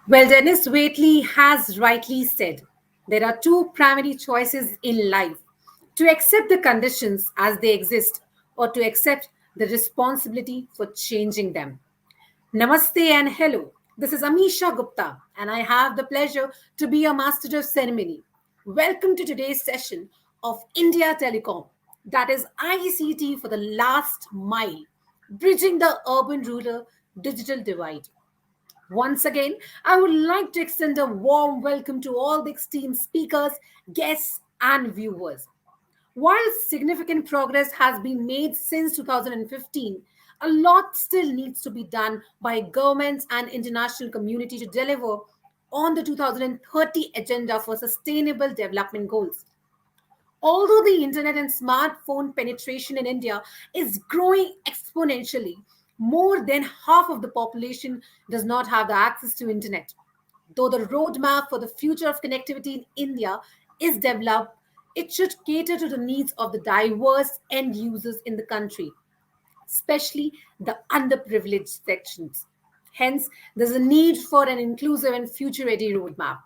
Well, Dennis Waitley has rightly said there are two primary choices in life: to accept the conditions as they exist or to accept the responsibility for changing them. Namaste and hello. This is Amisha Gupta, and I have the pleasure to be your master of ceremony. Welcome to today's session of India Telecom, that is ICT for the last mile, bridging the urban rural digital divide. Once again, I would like to extend a warm welcome to all the esteemed speakers, guests, and viewers. While significant progress has been made since 2015, a lot still needs to be done by governments and international community to deliver on the 2030 agenda for sustainable development goals. Although the internet and smartphone penetration in India is growing exponentially, more than half of the population does not have the access to internet. Though the roadmap for the future of connectivity in India is developed, it should cater to the needs of the diverse end users in the country, especially the underprivileged sections. Hence, there's a need for an inclusive and future ready roadmap.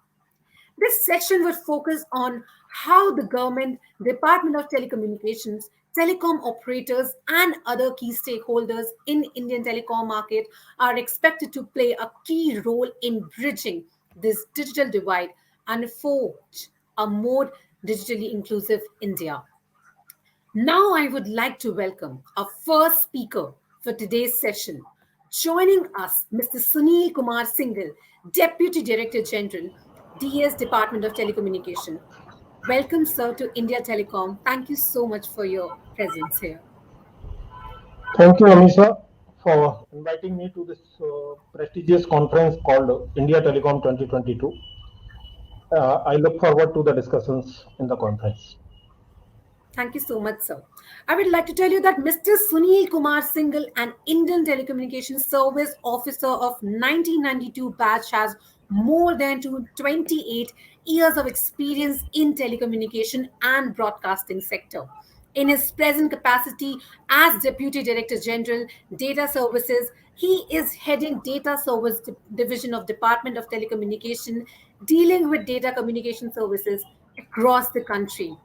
This section would focus on how the government, Department of Telecommunications, telecom operators, and other key stakeholders in Indian telecom market are expected to play a key role in bridging this digital divide and forge a more digitally inclusive India. Now, I would like to welcome our first speaker for today's session. Joining us, Mr. Sunil Kumar Singhal, Deputy Director General, DS Department of Telecommunication. Welcome, sir, to India Telecom. Thank you so much for your presence here. Thank you, Amisha, for inviting me to this prestigious conference called India Telecom 2022. I look forward to the discussions in the conference. Thank you so much, sir. I would like to tell you that Mr. Sunil Kumar Singhal, an Indian Telecommunications Service Officer of 1992 batch, has more than 28 years of experience in telecommunication and broadcasting sector. In his present capacity as Deputy Director General, Data Services, he is heading Data Service Division of Department of Telecommunication, dealing with data communication services across the country.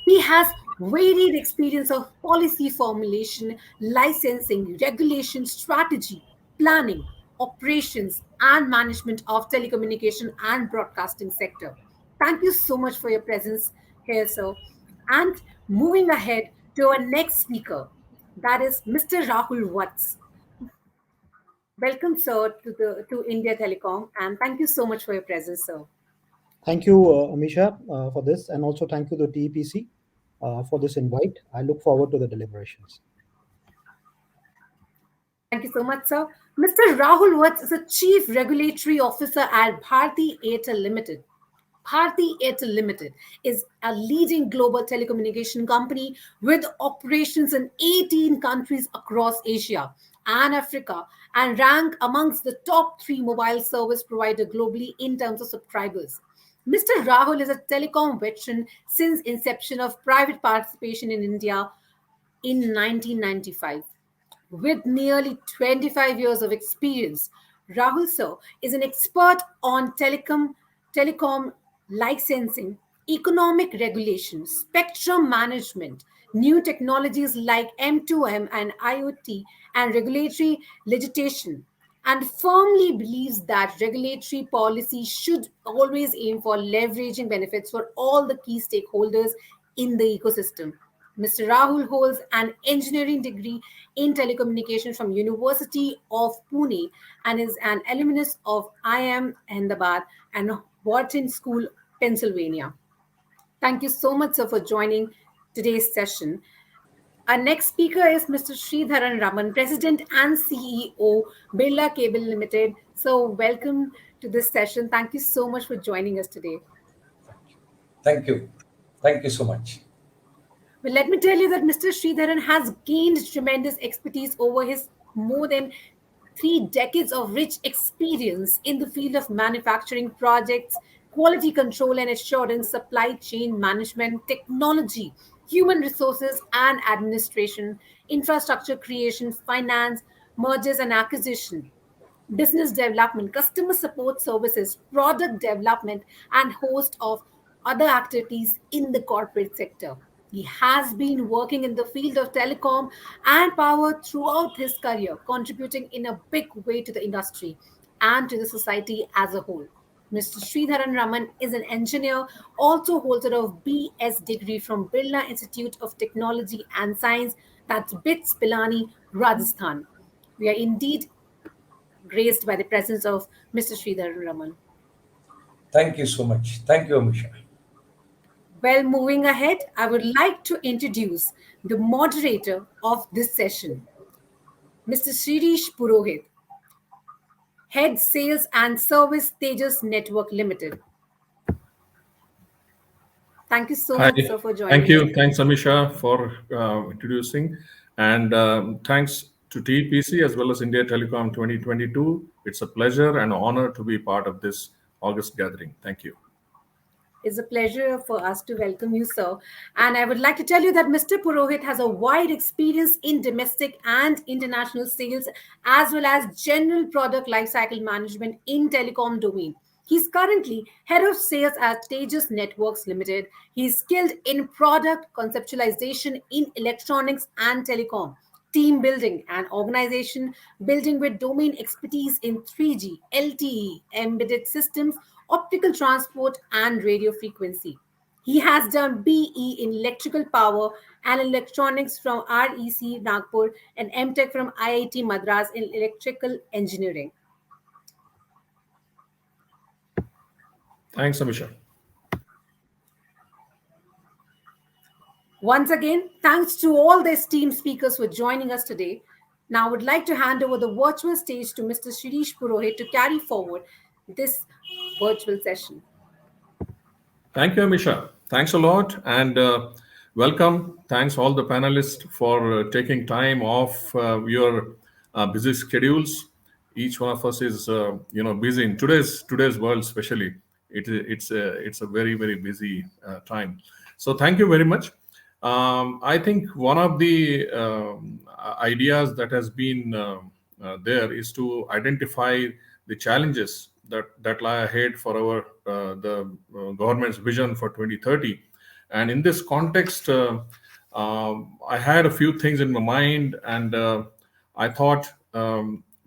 He has varied experience of policy formulation, licensing, regulation, strategy, planning, operations, and management of telecommunication and broadcasting sector. Thank you so much for your presence here, sir. And moving ahead to our next speaker, that is Mr. Rahul Watts. Welcome, sir, to India Telecom, and thank you so much for your presence, sir. Thank you, Amisha, for this, and also thank you to TEPC for this invite. I look forward to the deliberations. Thank you so much, sir. Mr. Rahul Watts is a Chief Regulatory Officer at Bharti Airtel Limited. Bharti Airtel Limited is a leading global telecommunication company with operations in 18 countries across Asia and Africa and rank amongst the top three mobile service provider globally in terms of subscribers. Mr. Rahul is a telecom veteran since inception of private participation in India in 1995. With nearly 25 years of experience, Rahul Sir is an expert on telecom licensing, economic regulation, spectrum management, new technologies like M2M and IoT, and regulatory legislation, and firmly believes that regulatory policy should always aim for leveraging benefits for all the key stakeholders in the ecosystem. Mr. Rahul holds an engineering degree in telecommunication from University of Pune and is an alumnus of IIM Ahmedabad and Wharton School, Pennsylvania. Thank you so much, sir, for joining today's session. Our next speaker is Mr. Sridharan Raman, President and CEO, Birla Cable Limited. So, welcome to this session. Thank you so much for joining us today. Thank you. Thank you so much. Well, let me tell you that Mr. Sridharan has gained tremendous expertise over his more than 3 decades of rich experience in the field of manufacturing projects, quality control and assurance, supply chain management, technology, human resources and administration, infrastructure creation, finance, mergers and acquisition. business development, customer support services, product development, and host of other activities in the corporate sector. He has been working in the field of telecom and power throughout his career, contributing in a big way to the industry and to the society as a whole. Mr. Sridharan Raman is an engineer, also holder of BS degree from Birla Institute of Technology and Science, that's BITS Pilani, Rajasthan. We are indeed graced by the presence of Mr. Sridhar Raman. Thank you so much. Thank you, Amisha. Well, moving ahead, I would like to introduce the moderator of this session, Mr. Shirish Purohit, Head Sales and Service Tejas Network Limited. Thank you so Hi, much, sir, for thank joining us. you. Thanks, Amisha, for introducing. And thanks to TPC as well as India Telecom 2022. It's a pleasure and honor to be part of this August gathering. Thank you. It's a pleasure for us to welcome you, sir. And I would like to tell you that Mr. Purohit has a wide experience in domestic and international sales, as well as general product lifecycle management in telecom domain. He's currently head of sales at Tejas Networks Limited. He's skilled in product conceptualization in electronics and telecom, team building and organization building with domain expertise in 3G, LTE, embedded systems, optical transport, and radio frequency. He has done BE in electrical power and electronics from REC Nagpur and MTech from IIT Madras in electrical engineering. Thanks, Amisha. Once again, thanks to all the esteemed speakers for joining us today. Now, I would like to hand over the virtual stage to Mr. Shirish Purohit to carry forward this virtual session. Thank you, Amisha. Thanks a lot and welcome. Thanks all the panelists for taking time off your busy schedules. Each one of us is busy in today's world, especially. It's a very very busy time. So thank you very much. I think one of the ideas that has been there is to identify the challenges that lie ahead for our government's vision for 2030. And in this context, I had a few things in my mind, and I thought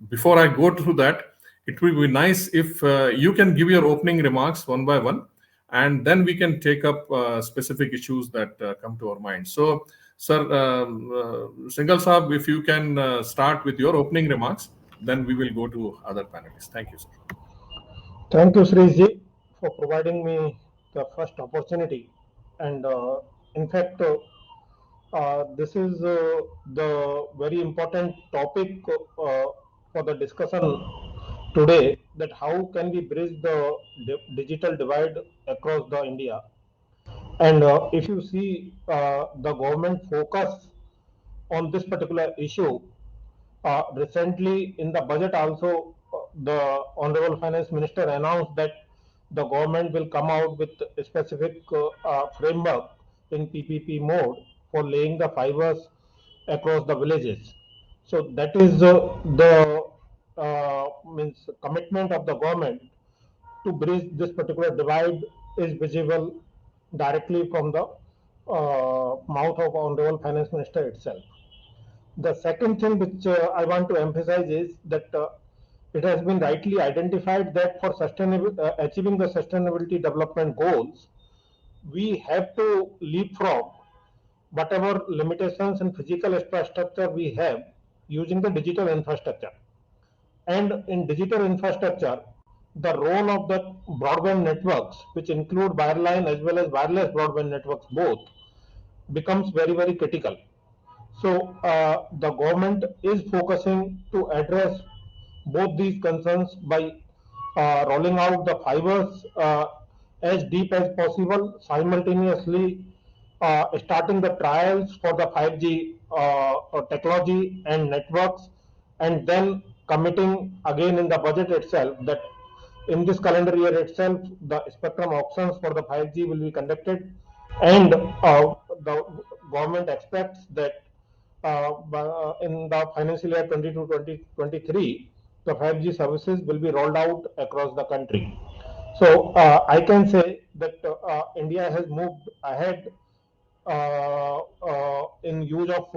before I go through that, it will be nice if you can give your opening remarks one by one, and then we can take up specific issues that come to our mind. So, Sir Singhal Saab, if you can start with your opening remarks, then we will go to other panelists. Thank you, sir. Thank you, Sriji, for providing me the first opportunity. And in fact, this is the very important topic for the discussion today, that how can we bridge the digital divide across the India. And if you see the government focus on this particular issue, recently in the budget also, the Honorable Finance Minister announced that the government will come out with a specific framework in PPP mode for laying the fibers across the villages. So that is the means commitment of the government to bridge this particular divide is visible directly from the mouth of Honorable Finance Minister itself. The second thing which I want to emphasize is that it has been rightly identified that for achieving the sustainability development goals, we have to leapfrog whatever limitations in physical infrastructure we have using the digital infrastructure. And in digital infrastructure, the role of the broadband networks, which include wireline as well as wireless broadband networks both, becomes very, very critical. So the government is focusing to address both these concerns by rolling out the fibers as deep as possible, simultaneously starting the trials for the 5G technology and networks, and then committing again in the budget itself that in this calendar year itself, the spectrum auctions for the 5G will be conducted, and the government expects that in the financial year 22-23, the 5G services will be rolled out across the country. So I can say that India has moved ahead in use of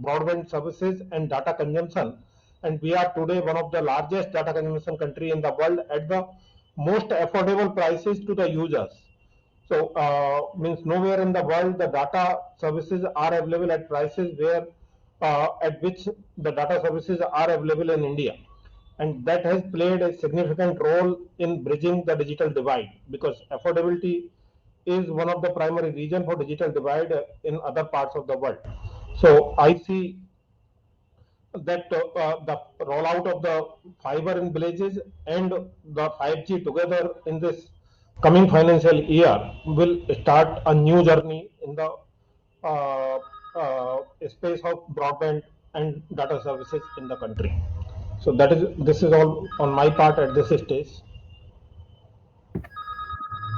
broadband services and data consumption, and we are today one of the largest data consumption country in the world at the most affordable prices to the users. So means nowhere in the world the data services are available at prices where at which the data services are available in India, and that has played a significant role in bridging the digital divide, because affordability is one of the primary reason for digital divide in other parts of the world. So I see that the rollout of the fiber in villages and the 5G together in this coming financial year will start a new journey in the uh, space of broadband and data services in the country. So this is all on my part at this stage.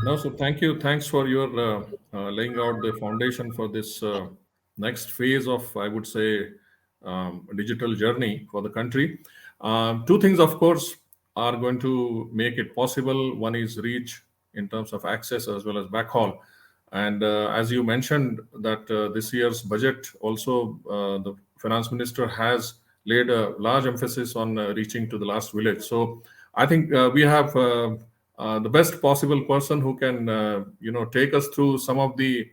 No, so thank you. Thanks for your laying out the foundation for this next phase of, I would say, digital journey for the country. Two things, of course, are going to make it possible. One is reach in terms of access as well as backhaul. And as you mentioned, that this year's budget also, the finance minister has laid a large emphasis on reaching to the last village. So I think we have the best possible person who can, take us through some of the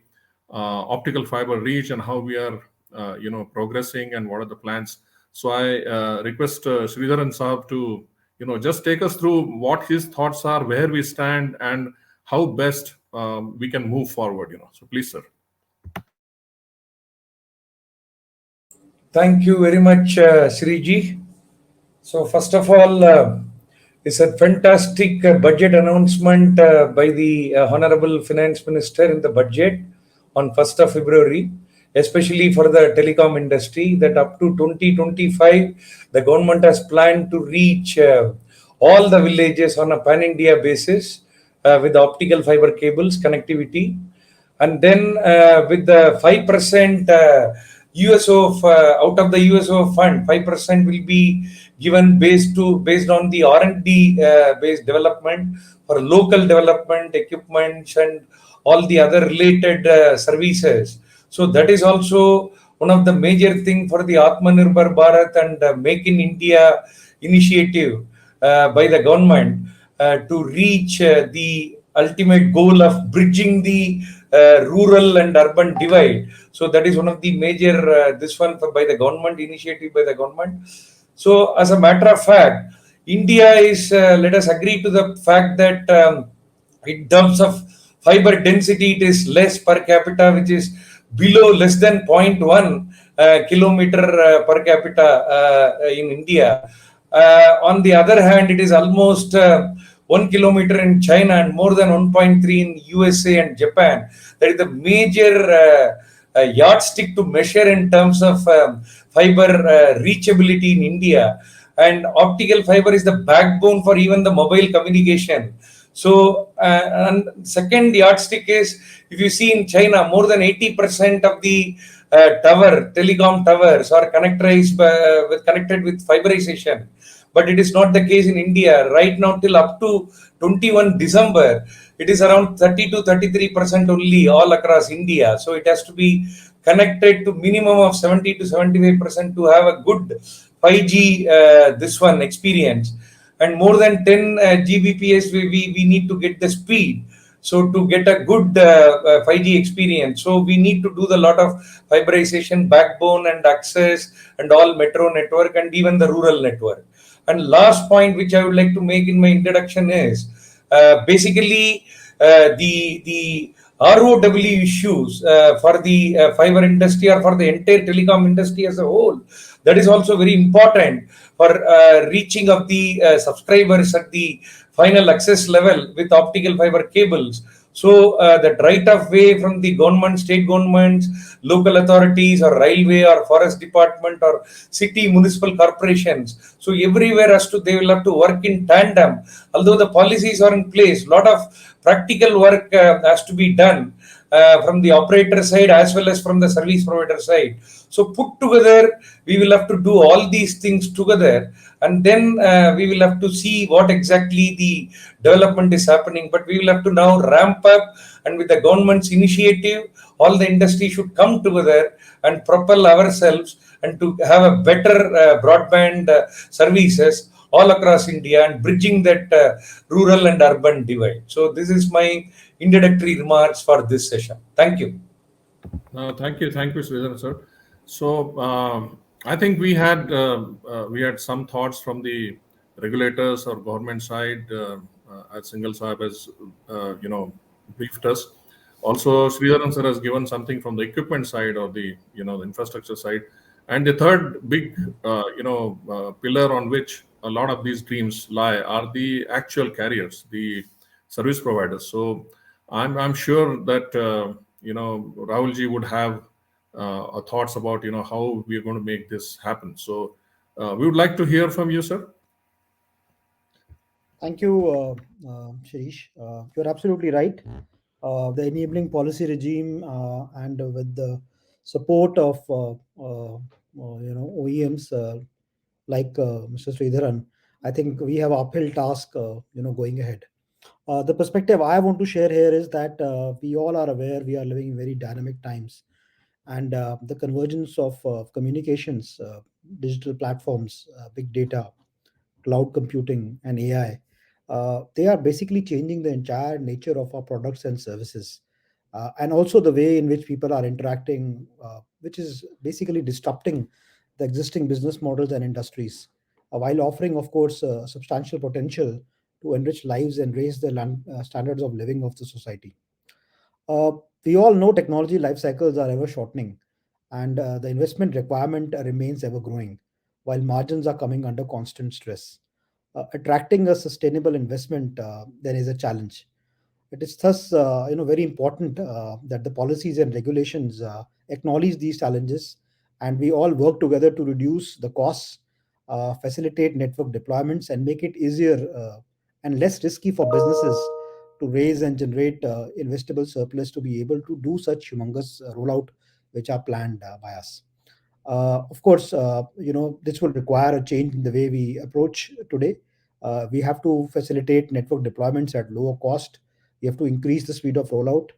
optical fiber reach and how we are, progressing and what are the plans. So I request Sridharan Saab to, just take us through what his thoughts are, where we stand, and how best we can move forward. So please, sir. Thank you very much, Sriji. So first of all, it's a fantastic budget announcement by the Honorable Finance Minister in the budget on 1st of February, especially for the telecom industry, that up to 2025, the government has planned to reach all the villages on a pan-India basis with optical fiber cables connectivity. And then with the 5% USO out of the USO fund, 5% will be given based on the R&D based development for local development equipments and all the other related services. So that is also one of the major thing for the Atmanirbhar Bharat and Make in India initiative by the government to reach the ultimate goal of bridging the rural and urban divide. So that is one of the major this one by the government, initiative by the government. So as a matter of fact, India is let us agree to the fact that in terms of fiber density it is less per capita, which is below less than 0.1 kilometer per capita in India. On the other hand, it is almost 1 kilometer in China and more than 1.3 in USA and Japan. That is the major yardstick to measure in terms of fiber reachability in India. And optical fiber is the backbone for even the mobile communication. So, and second yardstick is, if you see in China, more than 80% of the telecom towers are connected with fiberization. But it is not the case in India. Right now, till up to 21 December, it is around 30 to 33% only all across India. So it has to be connected to minimum of 70 to 75% to have a good 5G this one experience. And more than 10 Gbps, we need to get the speed. So to get a good 5G experience, so we need to do the lot of fiberization, backbone and access and all metro network and even the rural network. And last point which I would like to make in my introduction is basically the ROW issues for the fiber industry or for the entire telecom industry as a whole. That is also very important for reaching of the subscribers at the final access level with optical fiber cables. So that right of way from the government, state governments, local authorities or railway or forest department or city municipal corporations. So everywhere they will have to work in tandem. Although the policies are in place, lot of practical work has to be done from the operator side as well as from the service provider side. So put together, we will have to do all these things together, and then we will have to see what exactly the development is happening. But we will have to now ramp up, and with the government's initiative, all the industry should come together and propel ourselves and to have a better broadband services all across India and bridging that rural and urban divide. So this is my introductory remarks for this session. Thank you. Thank you, Sridhar sir. So I think we had some thoughts from the regulators or government side, as Singhal Sahib has briefed us. Also, Sridharan sir has given something from the equipment side or the the infrastructure side, and the third big pillar on which a lot of these dreams lie are the actual carriers, the service providers. So I'm sure that Rahulji would have thoughts about how we are going to make this happen. So we would like to hear from you, sir. Thank you, Shirish. You're absolutely right. The enabling policy regime and with the support of OEMs like Mr. Sridharan, I think we have uphill task going ahead. The perspective I want to share here is that we all are aware we are living in very dynamic times, and the convergence of communications, digital platforms, big data, cloud computing, and AI, they are basically changing the entire nature of our products and services, and also the way in which people are interacting, which is basically disrupting the existing business models and industries, while offering, of course, substantial potential to enrich lives and raise the standards of living of the society. Uh, we all know technology life cycles are ever shortening, and the investment requirement remains ever growing, while margins are coming under constant stress. Attracting a sustainable investment then is a challenge. It is thus, very important that the policies and regulations acknowledge these challenges, and we all work together to reduce the costs, facilitate network deployments, and make it easier and less risky for businesses to raise and generate investable surplus to be able to do such humongous rollout which are planned by us. Of course, this will require a change in the way we approach today. We have to facilitate network deployments at lower cost. We have to increase the speed of rollout.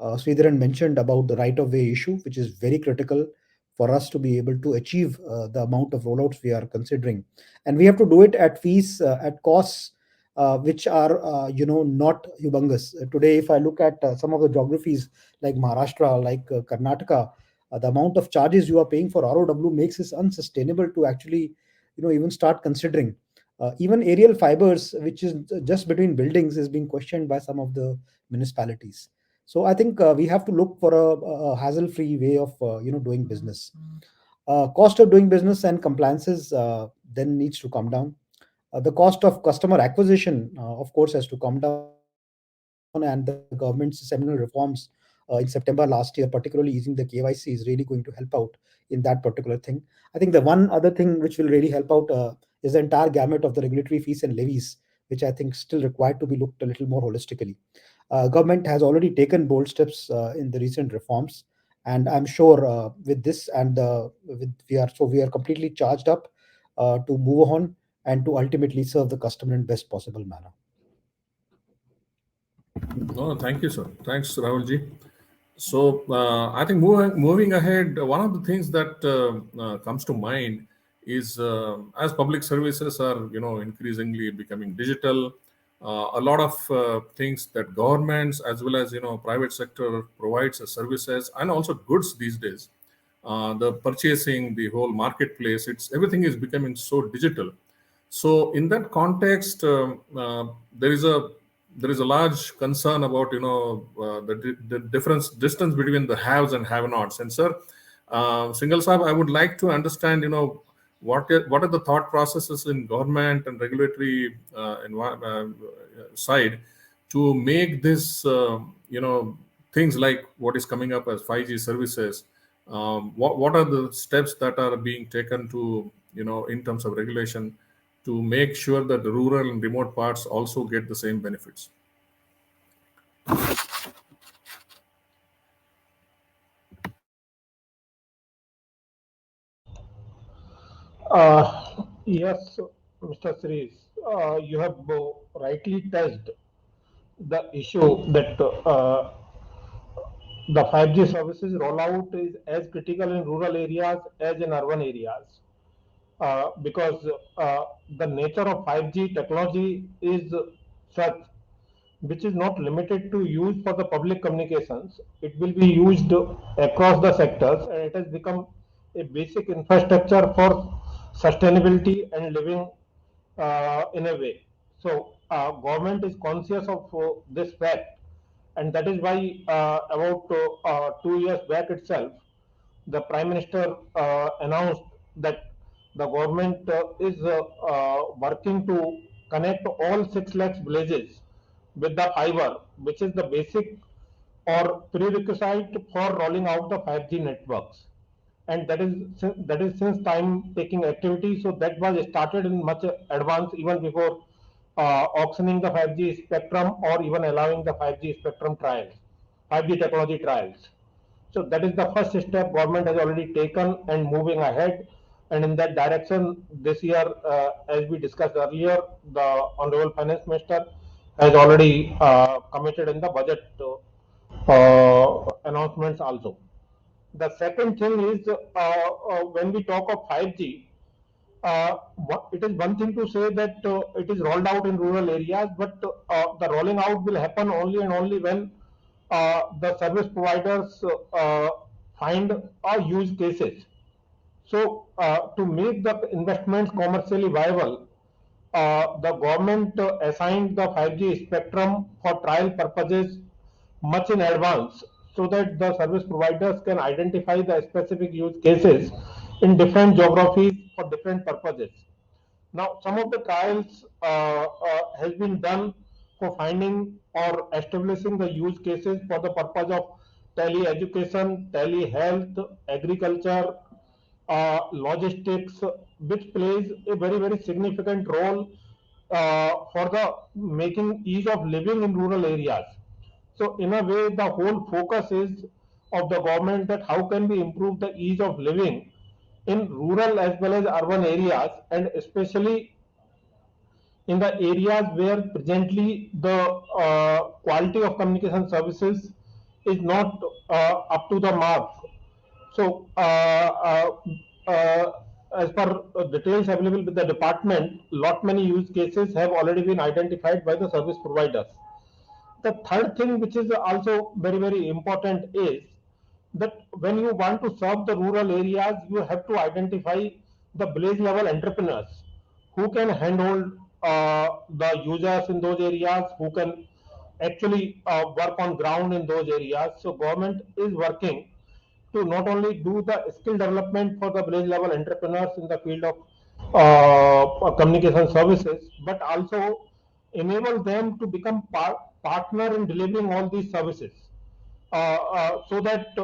Sridharan mentioned about the right of way issue, which is very critical for us to be able to achieve the amount of rollouts we are considering. And we have to do it at fees, at costs which are, not humongous. Today, if I look at some of the geographies like Maharashtra, like Karnataka, the amount of charges you are paying for ROW makes it unsustainable to actually, even start considering. Even aerial fibers, which is just between buildings, is being questioned by some of the municipalities. So I think we have to look for a hassle-free way of, doing business. Cost of doing business and compliances then needs to come down. The cost of customer acquisition, of course, has to come down, and the government's seminal reforms in September last year, particularly easing the KYC, is really going to help out in that particular thing. I think the one other thing which will really help out is the entire gamut of the regulatory fees and levies, which I think still required to be looked a little more holistically. Government has already taken bold steps in the recent reforms, and I'm sure with this and we are completely charged up to move on and to ultimately serve the customer in best possible manner. No, thank you, sir. Thanks, Rahulji. So I think moving ahead, one of the things that comes to mind is as public services are increasingly becoming digital, a lot of things that governments as well as private sector provides as services and also goods these days. The purchasing, the whole marketplace, it's everything is becoming so digital. So in that context, there is a large concern about the difference distance between the haves and have-nots. And sir, Singhal Sahib, I would like to understand what are the thought processes in government and regulatory side to make this things like what is coming up as 5G services. What are the steps that are being taken to in terms of regulation to make sure that the rural and remote parts also get the same benefits? Yes, Mr. Sri, you have rightly touched the issue that the 5G services rollout is as critical in rural areas as in urban areas. Because the nature of 5G technology is such which is not limited to use for the public communications. It will be used across the sectors, and it has become a basic infrastructure for sustainability and living in a way. So, government is conscious of this fact, and that is why about 2 years back itself, the Prime Minister announced that the government is working to connect all 6 lakhs villages with the fiber, which is the basic or prerequisite for rolling out the 5G networks. And that is since time taking activity. So that was started in much advance even before auctioning the 5G spectrum or even allowing the 5G spectrum trials, 5G technology trials. So that is the first step government has already taken and moving ahead. And in that direction, this year, as we discussed earlier, the Honorable Finance Minister has already committed in the budget announcements also. The second thing is when we talk of 5G, it is one thing to say that it is rolled out in rural areas, but the rolling out will happen only and only when the service providers find use cases. So, to make the investments commercially viable, the government assigned the 5G spectrum for trial purposes much in advance so that the service providers can identify the specific use cases in different geographies for different purposes. Now, some of the trials has been done for finding or establishing the use cases for the purpose of tele-education, tele-health, agriculture, logistics, which plays a very, very significant role for the making ease of living in rural areas. So in a way, the whole focus is of the government that how can we improve the ease of living in rural as well as urban areas, and especially in the areas where presently the quality of communication services is not up to the mark. So, as per details available with the department, lot many use cases have already been identified by the service providers. The third thing, which is also very, very important, is that when you want to serve the rural areas, you have to identify the village level entrepreneurs who can handle the users in those areas, who can actually work on ground in those areas. So government is working to not only do the skill development for the village level entrepreneurs in the field of communication services, but also enable them to become partner in delivering all these services. So that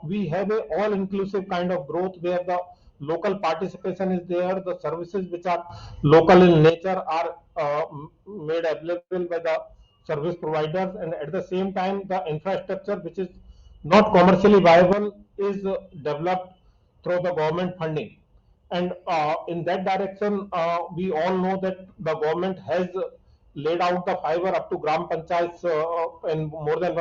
we have a all inclusive kind of growth where the local participation is there, the services which are local in nature are made available by the service providers, and at the same time the infrastructure which is not commercially viable is developed through the government funding. And in that direction, we all know that the government has laid out the fiber up to gram panchayats in more than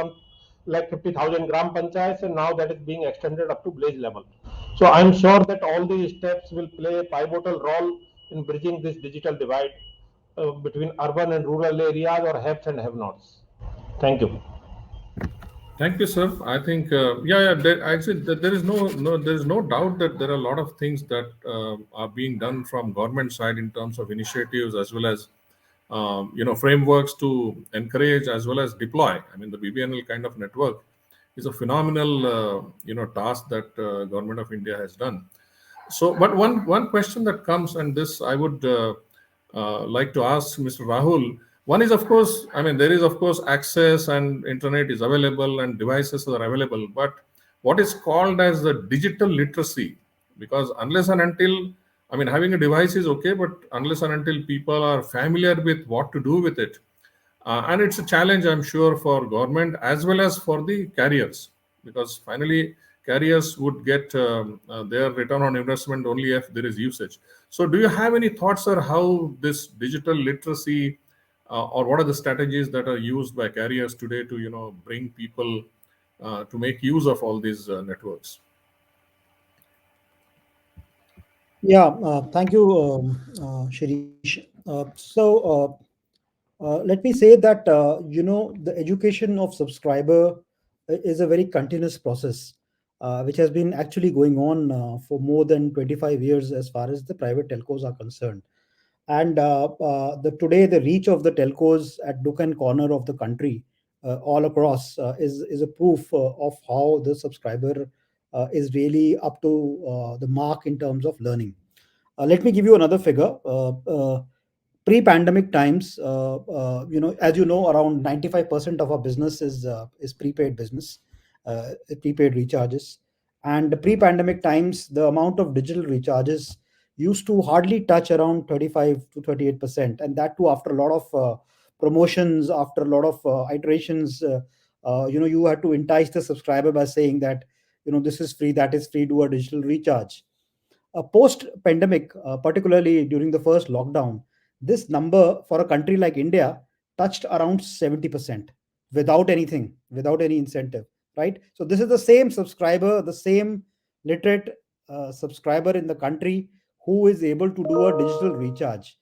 1,50,000 gram panchayats, and now that is being extended up to village level. So I'm sure that all these steps will play a pivotal role in bridging this digital divide between urban and rural areas, or haves and have-nots. Thank you. Thank you, sir. I think, actually, there is there is no doubt that there are a lot of things that are being done from government side in terms of initiatives as well as, frameworks to encourage as well as deploy. I mean, the BBNL kind of network is a phenomenal, task that government of India has done. So, but one question that comes, and this I would like to ask Mr. Rahul. One is, of course, I mean, there is, of course, access and internet is available and devices are available, but what is called as the digital literacy? Because unless and until, I mean, having a device is okay, but unless and until people are familiar with what to do with it, and it's a challenge, I'm sure, for government as well as for the carriers, because finally carriers would get their return on investment only if there is usage. So, do you have any thoughts on how this digital literacy, or what are the strategies that are used by carriers today to bring people to make use of all these networks? Yeah, thank you, Shirish. Let me say that the education of subscriber is a very continuous process, which has been actually going on for more than 25 years as far as the private telcos are concerned. And today, the reach of the telcos at nook and corner of the country, all across, is a proof of how the subscriber is really up to the mark in terms of learning. Let me give you another figure. Pre-pandemic times, as you know, around 95% of our business is prepaid business, prepaid recharges. And pre-pandemic times, the amount of digital recharges used to hardly touch around 35 to 38%, and that too after a lot of promotions, after a lot of iterations. You had to entice the subscriber by saying that this is free, that is free, do a digital recharge. Post pandemic, particularly during the first lockdown, this number for a country like India touched around 70% without anything, without any incentive, right? So, this is the same subscriber, the same literate subscriber in the country who is able to do a digital recharge.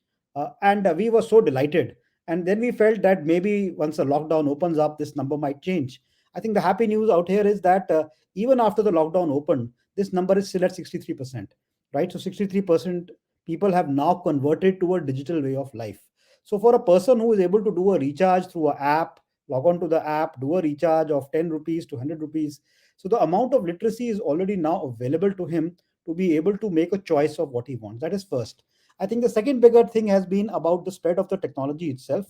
And we were so delighted. And then we felt that maybe once the lockdown opens up, this number might change. I think the happy news out here is that even after the lockdown opened, this number is still at 63%, right? So 63% people have now converted to a digital way of life. So for a person who is able to do a recharge through an app, log on to the app, do a recharge of 10 rupees to 100 rupees, so the amount of literacy is already now available to him to be able to make a choice of what he wants. That is first. I think the second bigger thing has been about the spread of the technology itself,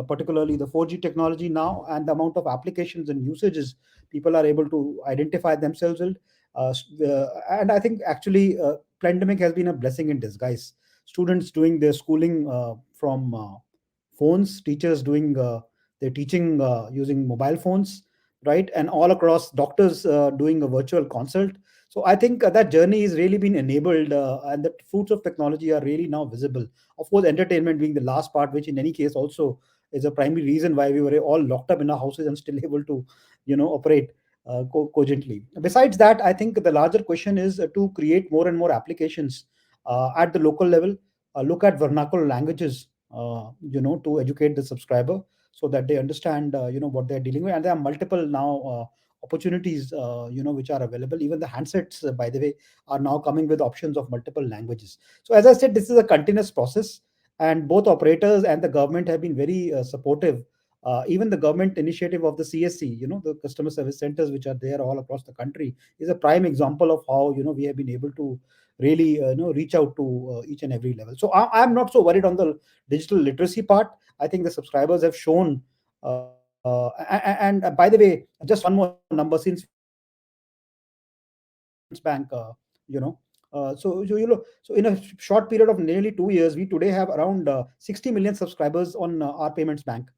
particularly the 4G technology now, and the amount of applications and usages people are able to identify themselves with. And I think actually, pandemic has been a blessing in disguise. Students doing their schooling from phones, teachers doing their teaching using mobile phones, right? And all across, doctors doing a virtual consult. So I think that journey has really been enabled, and the fruits of technology are really now visible. Of course, entertainment being the last part, which in any case also is a primary reason why we were all locked up in our houses and still able to, operate cogently. Besides that, I think the larger question is to create more and more applications at the local level, look at vernacular languages, to educate the subscriber so that they understand, what they're dealing with. And there are multiple now opportunities, which are available. Even the handsets, by the way, are now coming with options of multiple languages. So as I said, this is a continuous process, and both operators and the government have been very supportive. Even the government initiative of the CSC, the customer service centers, which are there all across the country, is a prime example of how we have been able to really reach out to each and every level. So I'm not so worried on the digital literacy part. I think the subscribers have shown. And by the way, just one more number, since we are talking about payments bank, so in a short period of nearly 2 years, we today have around 60 million subscribers on our payments bank,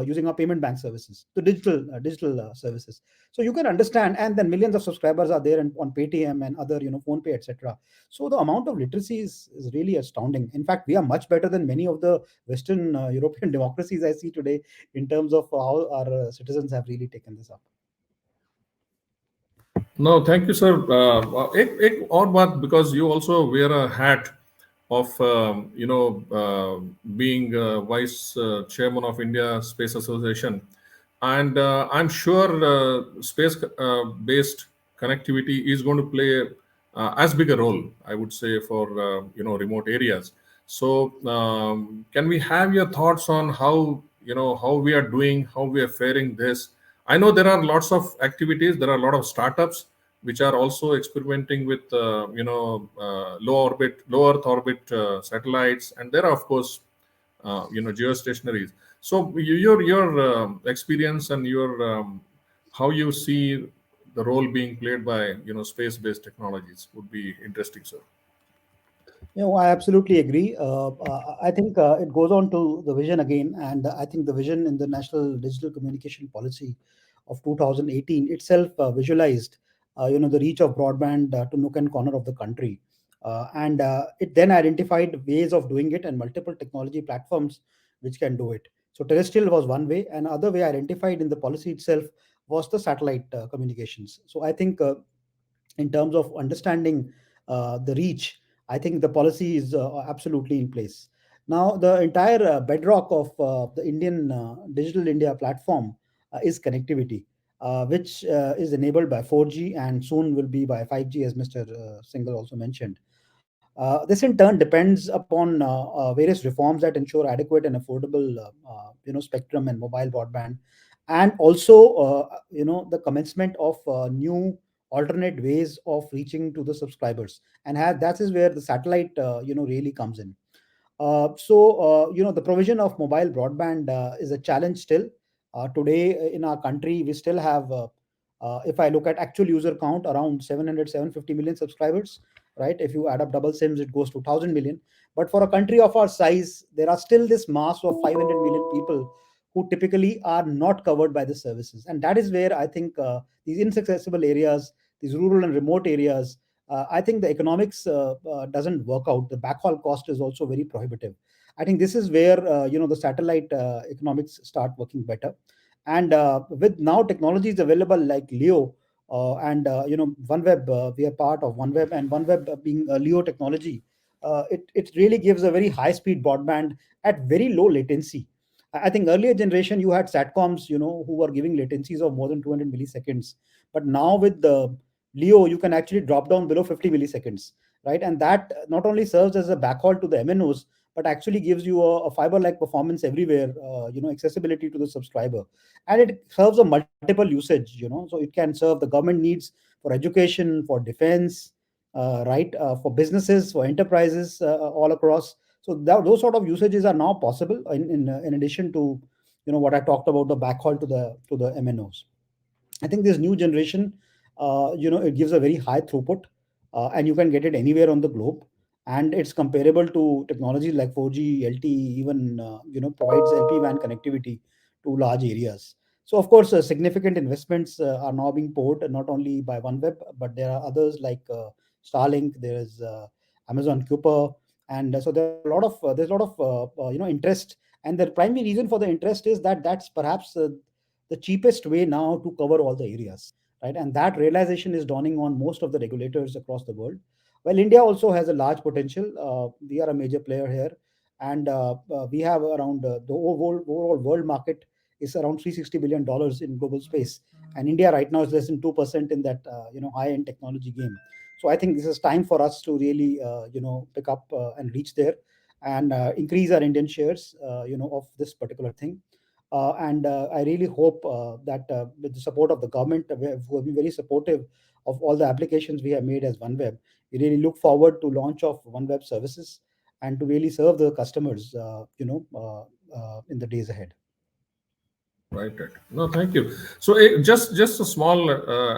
using our payment bank services, the digital services. So you can understand, and then millions of subscribers are there on Paytm and other, phone pay, etc. So the amount of literacy is really astounding. In fact, we are much better than many of the Western European democracies I see today in terms of how our citizens have really taken this up. No, thank you, sir. एक और बात, because you also wear a hat of being vice chairman of India Space Association, and I'm sure space based connectivity is going to play as big a role, I would say, for remote areas. So, can we have your thoughts on how we are doing, how we are faring this? I know there are lots of activities. There are a lot of startups which are also experimenting with low Earth orbit satellites, and there are of course geostationaries. So your experience and your how you see the role being played by space-based technologies would be interesting, sir. I absolutely agree. I think it goes on to the vision again, and I think the vision in the National Digital Communication Policy of 2018 itself visualized the reach of broadband to nook and corner of the country. And it then identified ways of doing it and multiple technology platforms which can do it. So terrestrial was one way, and other way identified in the policy itself was the satellite communications. So I think in terms of understanding the reach, I think the policy is absolutely in place. Now, the entire bedrock of the Indian Digital India platform is connectivity, which is enabled by 4G and soon will be by 5G, as Mr. Singhal also mentioned. This in turn depends upon various reforms that ensure adequate and affordable, spectrum and mobile broadband, and also, the commencement of new alternate ways of reaching to the subscribers. And that is where the satellite, really comes in. The provision of mobile broadband is a challenge still. Today in our country, we still have, if I look at actual user count, around 700, 750 million subscribers, right? If you add up double SIMs, it goes to 1,000 million. But for a country of our size, there are still this mass of 500 million people who typically are not covered by the services. And that is where I think these inaccessible areas, these rural and remote areas, I think the economics doesn't work out. The backhaul cost is also very prohibitive. I think this is where the satellite economics start working better. And with now technologies available like Leo and OneWeb, we are part of OneWeb, and OneWeb being a Leo technology, it really gives a very high speed broadband at very low latency. I think earlier generation you had satcoms, who were giving latencies of more than 200 milliseconds. But now with the Leo, you can actually drop down below 50 milliseconds, right? And that not only serves as a backhaul to the MNOs, but actually gives you a fiber-like performance everywhere, accessibility to the subscriber. And it serves a multiple usage, so it can serve the government needs for education, for defense, right, for businesses, for enterprises all across. So those sort of usages are now possible in addition to, what I talked about, the backhaul to the MNOs. I think this new generation, it gives a very high throughput, and you can get it anywhere on the globe. And it's comparable to technologies like 4G, LTE, even provides LP WAN connectivity to large areas. So of course, significant investments are now being poured not only by OneWeb, but there are others like Starlink. There is Amazon Kuiper, and so there's a lot of interest. And the primary reason for the interest is that that's perhaps the cheapest way now to cover all the areas, right? And that realization is dawning on most of the regulators across the world. Well, India also has a large potential. We are a major player here, and we have around the overall world market is around $360 billion in global space, and India right now is less than 2% in that high-end technology game. So I think this is time for us to really pick up and reach there, and increase our Indian shares of this particular thing. And I really hope that with the support of the government, who have been very supportive of all the applications we have made as OneWeb, we really look forward to launch of OneWeb services and to really serve the customers, in the days ahead. Right, right. No, thank you. So, just a small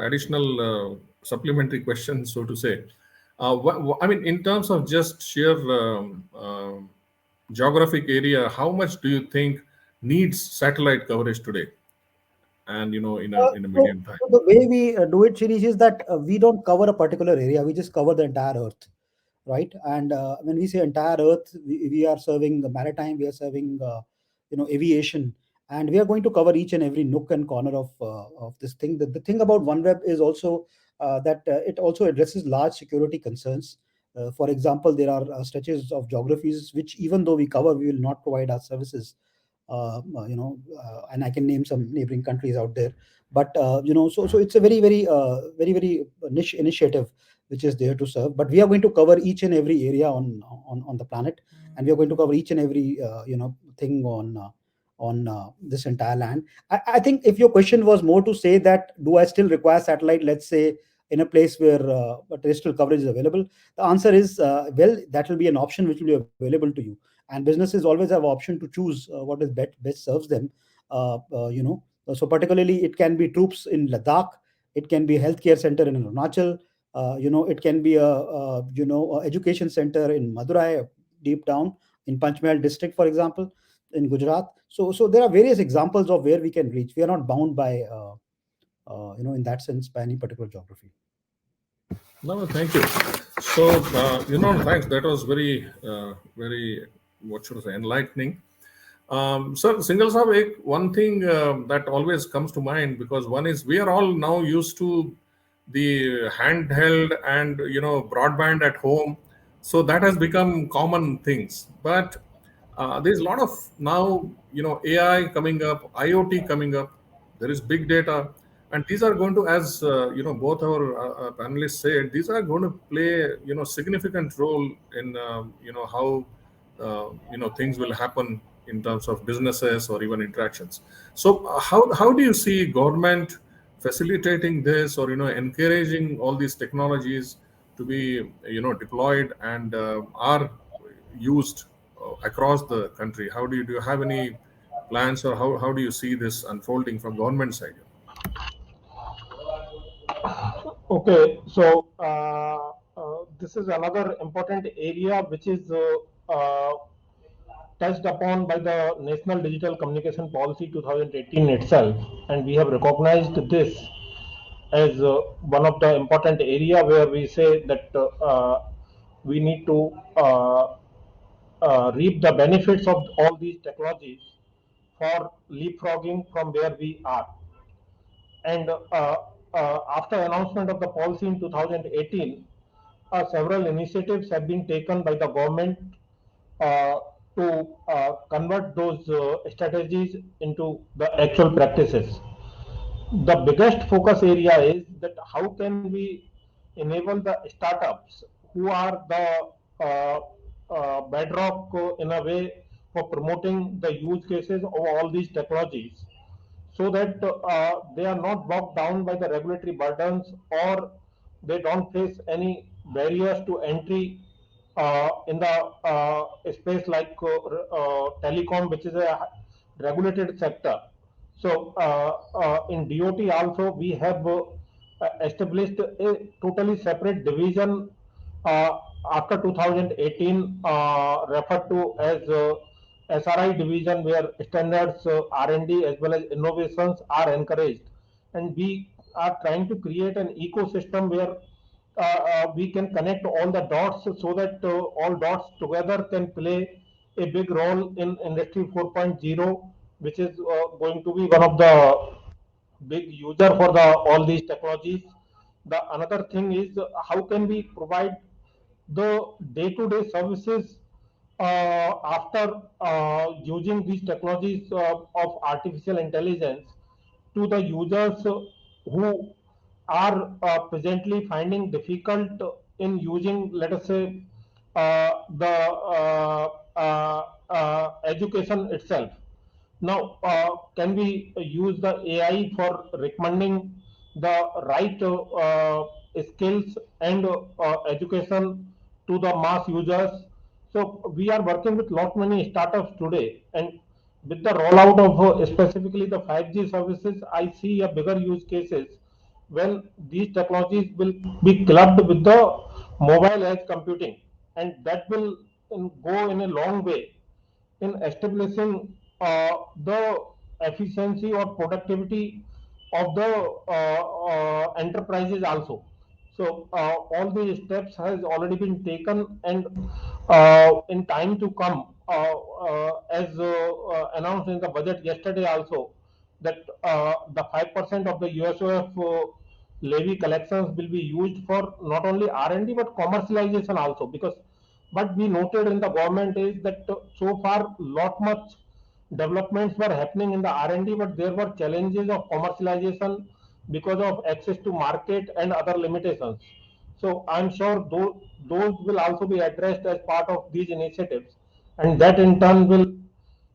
additional supplementary question, so to say. I mean, in terms of just sheer geographic area, how much do you think needs satellite coverage today? And in a So, medium time. so the way we do it, Shirish, is that we don't cover a particular area; we just cover the entire Earth, right? And when we say entire Earth, we are serving the maritime, we are serving aviation, and we are going to cover each and every nook and corner of this thing. The thing about OneWeb is also that it also addresses large security concerns. For example, there are stretches of geographies which, even though we cover, we will not provide our services. And I can name some neighboring countries out there. But so it's a very niche initiative which is there to serve. But we are going to cover each and every area on the planet, and we are going to cover each and every thing on this entire land. I think if your question was more to say that do I still require satellite, let's say in a place where terrestrial coverage is available, the answer is well, that will be an option which will be available to you, and businesses always have option to choose what is best serves them. So particularly it can be troops in Ladakh, it can be a healthcare center in Arunachal, it can be a education center in Madurai, deep down in Panchmahal district, for example, in Gujarat. So there are various examples of where we can reach. We are not bound by in that sense by any particular geography. No, thank you. So, thanks. That was very, what should I say, enlightening. Sir, single Sabek, one thing that always comes to mind, because one is we are all now used to the handheld and broadband at home, so that has become common things. But there's a lot of now AI coming up, IoT coming up. There is big data, and these are going to, as both our panelists said, these are going to play significant role in how things will happen in terms of businesses or even interactions. So how do you see government facilitating this, or encouraging all these technologies to be deployed and are used across the country? How do you have any plans, or how do you see this unfolding from government side? Okay, so this is another important area which is touched upon by the National Digital Communication Policy 2018 itself, and we have recognized this as one of the important area where we say that we need to reap the benefits of all these technologies for leapfrogging from where we are. And after announcement of the policy in 2018, several initiatives have been taken by the government uh, to convert those strategies into the actual practices. The biggest focus area is that how can we enable the startups who are the bedrock in a way for promoting the use cases of all these technologies, so that they are not bogged down by the regulatory burdens, or they don't face any barriers to entry in the space like telecom, which is a regulated sector. So in DOT also we have established a totally separate division uh, after 2018, referred to as SRI division, where standards, R&D as well as innovations are encouraged, and we are trying to create an ecosystem where we can connect all the dots, so that all dots together can play a big role in Industry 4.0, which is going to be one of the big user for the all these technologies. The another thing is how can we provide the day-to-day services after using these technologies of artificial intelligence to the users who are presently finding difficult in using, let us say, the education itself. Now, can we use the AI for recommending the right skills and education to the mass users? So we are working with lot many startups today, and with the rollout of specifically the 5G services, I see a bigger use cases when these technologies will be clubbed with the mobile edge computing, and that will go in a long way in establishing the efficiency or productivity of the enterprises also. So all these steps has already been taken, and in time to come, as announced in the budget yesterday also, that the 5% of the USOF levy collections will be used for not only R&D but commercialization also. Because what we noted in the government is that so far lot much developments were happening in the R&D, but there were challenges of commercialization because of access to market and other limitations. So I'm sure those will also be addressed as part of these initiatives, and that in turn will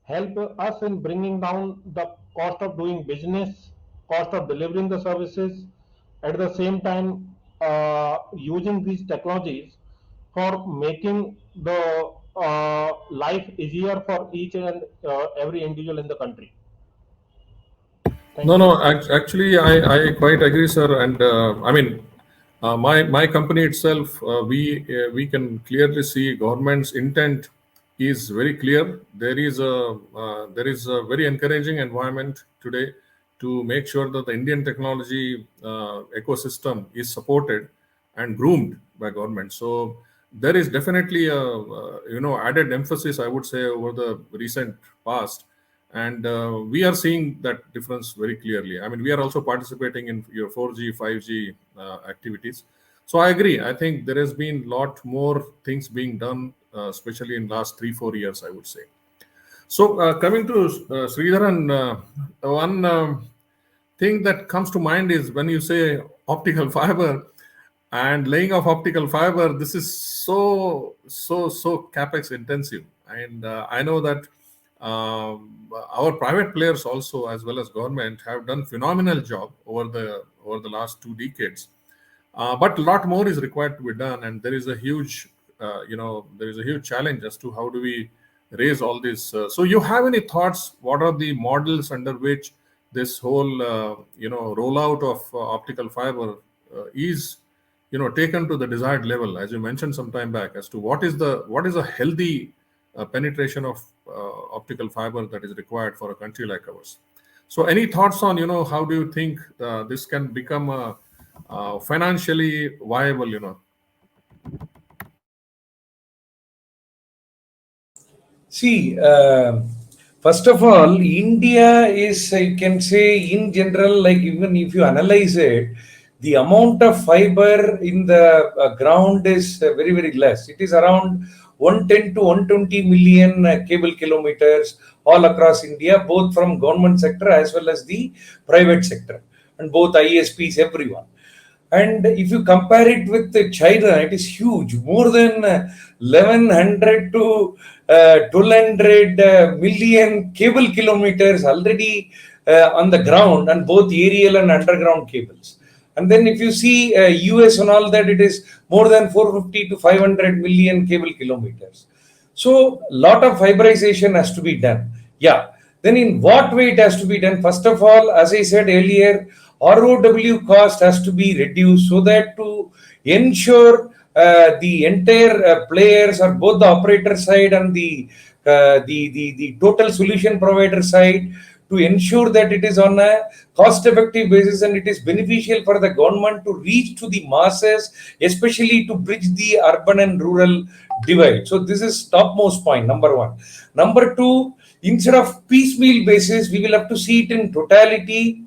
help us in bringing down the cost of doing business, cost of delivering the services, at the same time using these technologies for making the life easier for each and every individual in the country. No, Thank you. no. Actually, I quite agree, sir. And I mean, my company itself, we can clearly see government's intent is very clear. There is a very encouraging environment today to make sure that the Indian technology ecosystem is supported, and groomed by government. So there is definitely a added emphasis, I would say, over the recent past, and we are seeing that difference very clearly. I mean, we are also participating in your 4G, 5G activities. So I agree. I think there has been a lot more things being done, especially in last 3-4 years, I would say. So coming to Sridharan, one thing that comes to mind is when you say optical fiber and laying of optical fiber. This is so capex intensive, and I know that our private players also, as well as government, have done phenomenal job over the last 2 decades. But a lot more is required to be done, and there is a huge, there is a huge challenge as to how do we raise all this. So, you have any thoughts? What are the models under which this whole, rollout of optical fiber is, taken to the desired level, as you mentioned some time back, as to what is a healthy penetration of optical fiber that is required for a country like ours? So, any thoughts on, how do you think this can become a financially viable, See, first of all, India is, you can say, in general, like even if you analyze it, the amount of fiber in the ground is very, very less. It is around 110 to 120 million cable kilometers all across India, both from government sector as well as the private sector, and both ISPs, everyone. And if you compare it with China, it is huge, more than 1100 to 1200 million cable kilometers already on the ground, and both aerial and underground cables. And then if you see US and all that, it is more than 450 to 500 million cable kilometers. So lot of fiberization has to be done. Yeah. Then in what way it has to be done? First of all, as I said earlier, ROW cost has to be reduced so that to ensure the entire players, or both the operator side and the total solution provider side, to ensure that it is on a cost effective basis and it is beneficial for the government to reach to the masses, especially to bridge the urban and rural divide. So this is topmost point, number one. Number two, instead of piecemeal basis, we will have to see it in totality.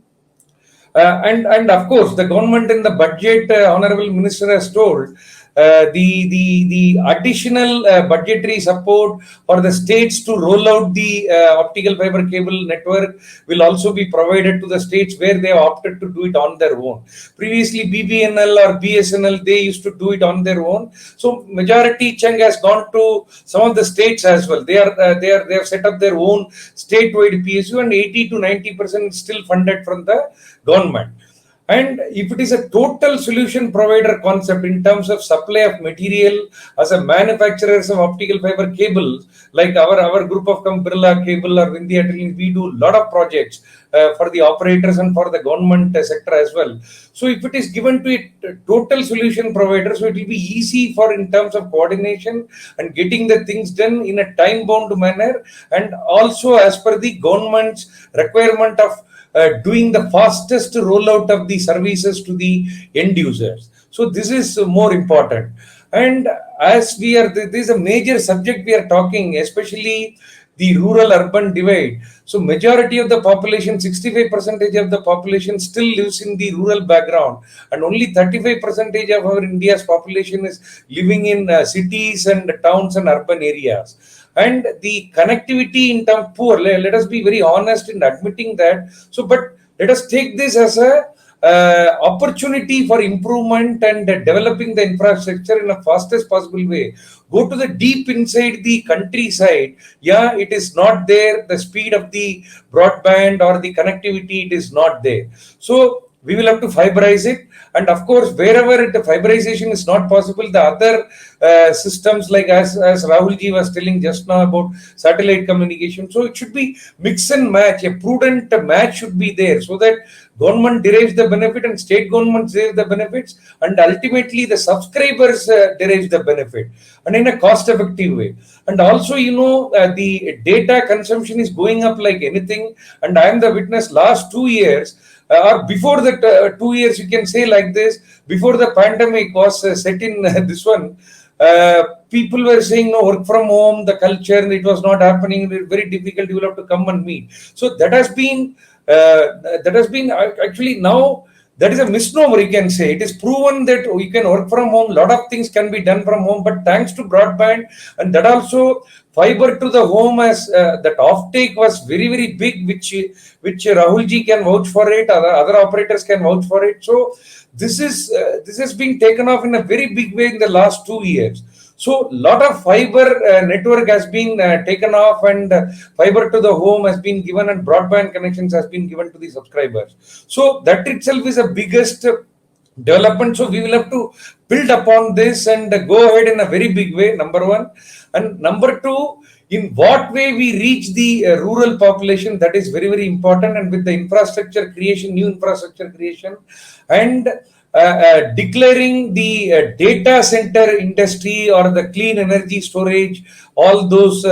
And of course, the government in the budget, Honorable Minister has told, the additional budgetary support for the states to roll out the optical fiber cable network will also be provided to the states where they have opted to do it on their own. Previously, BBNL or BSNL, they used to do it on their own. So majority chunk has gone to some of the states as well. They have set up their own statewide PSU, and 80 to 90% is still funded from the government. And if it is a total solution provider concept in terms of supply of material as a manufacturers of optical fiber cables, like our group of Birla Cable or India Telecom, we do a lot of projects for the operators and for the government sector as well. So if it is given to a total solution provider, so it will be easy for in terms of coordination and getting the things done in a time bound manner, and also as per the government's requirement of doing the fastest rollout of the services to the end users. So this is more important. And as we are, this is a major subject we are talking, especially the rural urban divide. So majority of the population, 65% of the population still lives in the rural background, and only 35% of our India's population is living in cities and towns and urban areas. And the connectivity in terms poor, let us be very honest in admitting that. So, but let us take this as a opportunity for improvement and developing the infrastructure in a fastest possible way. Go to the deep inside the countryside. Yeah, it is not there. The speed of the broadband or the connectivity, it is not there. So we will have to fiberize it. And of course, wherever the fiberization is not possible, the other systems, like as Rahulji was telling just now about satellite communication, so it should be mix and match. A prudent match should be there, so that government derives the benefit and state governments derive the benefits, and ultimately the subscribers derive the benefit, and in a cost effective way. And also, the data consumption is going up like anything, and I am the witness last 2 years. or before that 2 years, you can say like this, before the pandemic was set in this one, people were saying no, work from home, the culture, it was not happening, very difficult, you will have to come and meet. So that has been actually now, that is a misnomer, you can say. It is proven that you can work from home, a lot of things can be done from home, but thanks to broadband, and that also fiber to the home, as that offtake was very very big, which Rahul ji can vouch for it, other operators can vouch for it. So this has been taken off in a very big way in the last 2 years. So lot of fiber network has been taken off, and fiber to the home has been given, and broadband connections has been given to the subscribers. So that itself is a biggest development. So we will have to build upon this and go ahead in a very big way, number one. And number two, in what way we reach the rural population, that is very very important. And with the infrastructure creation, new infrastructure creation, and declaring the data center industry or the clean energy storage, all those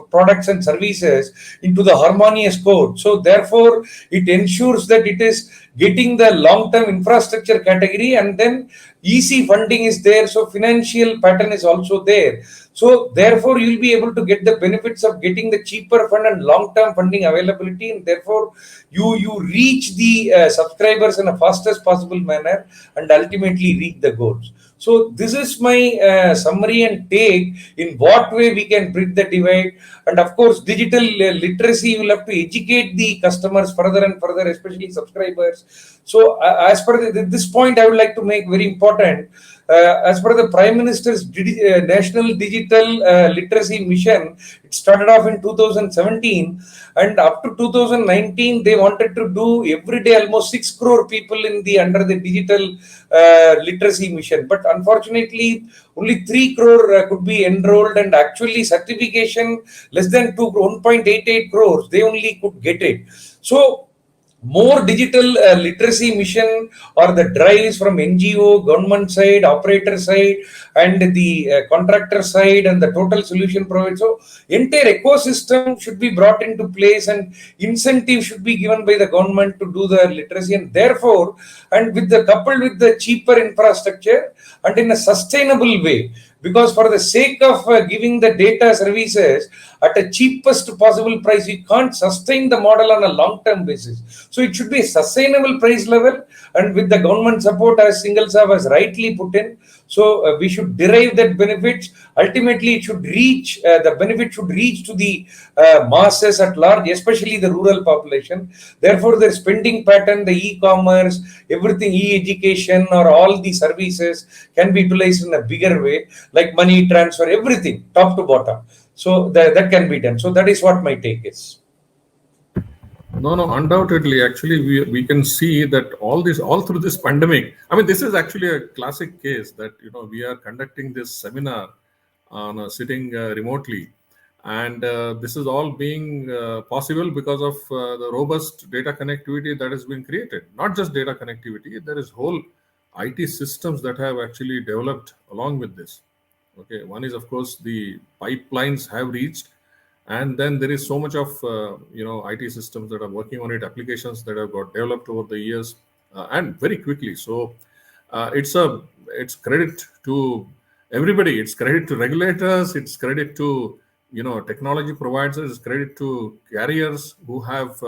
products and services into the harmonious code. So therefore it ensures that it is getting the long term infrastructure category, and then easy funding is there, so financial pattern is also there. So therefore you will be able to get the benefits of getting the cheaper fund and long term funding availability, and therefore you reach the subscribers in a fastest possible manner, and ultimately reach the goals. So this is my summary and take in what way we can bridge the divide. And of course digital literacy, will have to educate the customers further and further, especially subscribers. So as per this point, I would like to make very important, as per the Prime Minister's National Digital Literacy Mission, it started off in 2017, and up to 2019 they wanted to do every day almost 6 crore people in the under the digital literacy mission. But unfortunately only 3 crore could be enrolled, and actually certification less than 1.88 crores they only could get it. So more digital literacy mission or the drives from NGO, government side, operator side, and the contractor side, and the total solution provider. So entire ecosystem should be brought into place, and incentive should be given by the government to do the literacy. And therefore, and with the coupled with the cheaper infrastructure and in a sustainable way, because for the sake of giving the data services at a cheapest possible price, we can't sustain the model on a long term basis. So it should be a sustainable price level, and with the government support, as Singal Saab has rightly put in. So we should derive that benefits. Ultimately, it should reach the benefit should reach to the masses at large, especially the rural population. Therefore, their spending pattern, the e-commerce, everything, e-education, or all the services can be utilized in a bigger way, like money transfer, everything, top to bottom. So that can be done. So that is what my take is. No, undoubtedly. Actually, we can see that all through this pandemic. I mean, this is actually a classic case that we are conducting this seminar on sitting remotely, and this is all being possible because of the robust data connectivity that has been created. Not just data connectivity, there is whole IT systems that have actually developed along with this. Okay, one is of course the pipelines have reached, and then there is so much of IT systems that are working on it, applications that have got developed over the years, and very quickly. So it's credit to everybody. It's credit to regulators. It's credit to technology providers. It's credit to carriers who have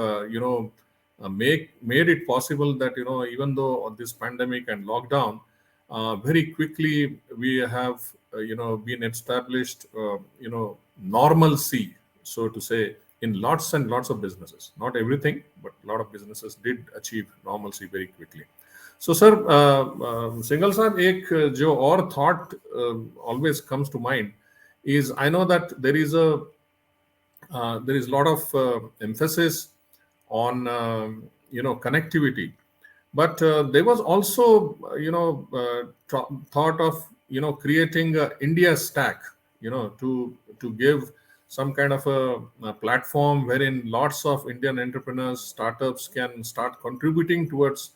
made it possible that even though on this pandemic and lockdown, very quickly we have been established normalcy, so to say, in lots and lots of businesses. Not everything, but a lot of businesses did achieve normalcy very quickly. So sir, Singal Saab, एक जो और thought always comes to mind is, I know that there is a lot of emphasis on connectivity, but there was also thought of creating a India stack, to give some kind of a platform wherein lots of Indian entrepreneurs, startups can start contributing towards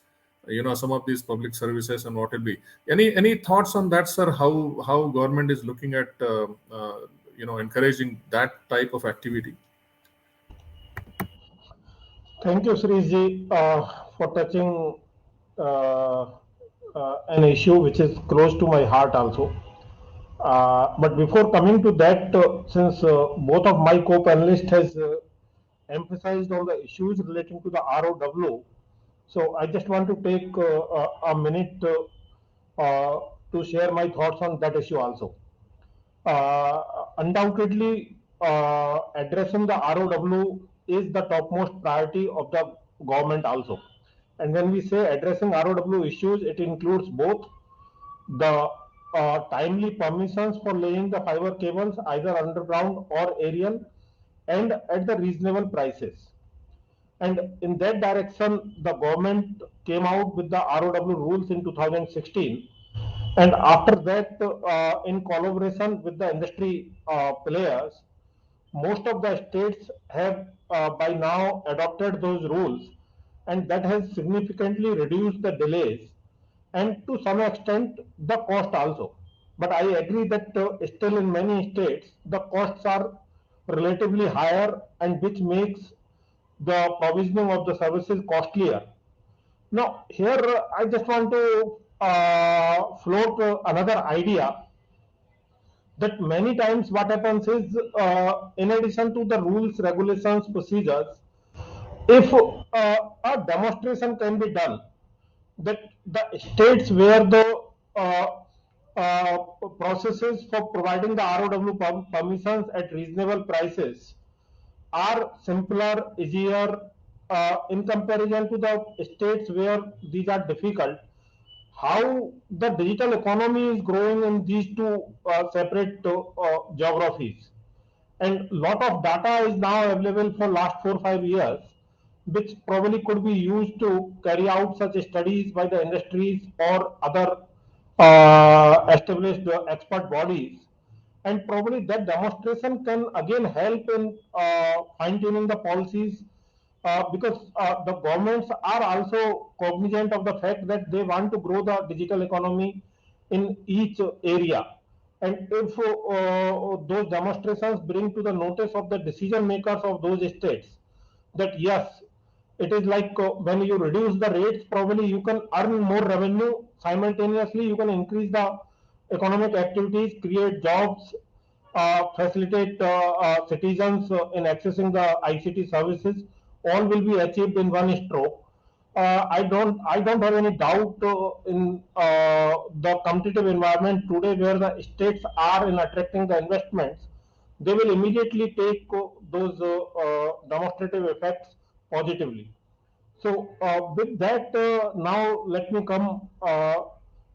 some of these public services, and what will be any thoughts on that, sir? How government is looking at encouraging that type of activity? Thank you, Sriji, for touching uh, an issue which is close to my heart also. But before coming to that, since both of my co-panelists has emphasized on the issues relating to the ROW, so I just want to take a minute to share my thoughts on that issue also. Undoubtedly, addressing the ROW is the topmost priority of the government also. And when we say addressing ROW issues, it includes both the timely permissions for laying the fiber cables either underground or aerial and at the reasonable prices. And in that direction, the government came out with the ROW rules in 2016. And after that, in collaboration with the industry players, most of the states have by now adopted those rules, and that has significantly reduced the delays and to some extent the cost also. But I agree that still in many states the costs are relatively higher, and which makes the provisioning of the services costlier. Now, here I just want to float another idea that many times what happens is, in addition to the rules, regulations, procedures, if a demonstration can be done that the states where the uh, uh, processes for providing the ROW permissions at reasonable prices are simpler, easier in comparison to the states where these are difficult. How the digital economy is growing in these two separate geographies, and lot of data is now available for last 4 5 years, which probably could be used to carry out such studies by the industries or other established expert bodies, and probably that demonstration can again help in fine tuning the policies, because the governments are also cognizant of the fact that they want to grow the digital economy in each area. And if those demonstrations bring to the notice of the decision makers of those states that yes, it is like when you reduce the rates, probably you can earn more revenue. Simultaneously, you can increase the economic activities, create jobs, facilitate citizens in accessing the ICT services. All will be achieved in one stroke. I don't have any doubt in the competitive environment today where the states are in attracting the investments. They will immediately take those demonstrative effects positively. So, with that, now let me come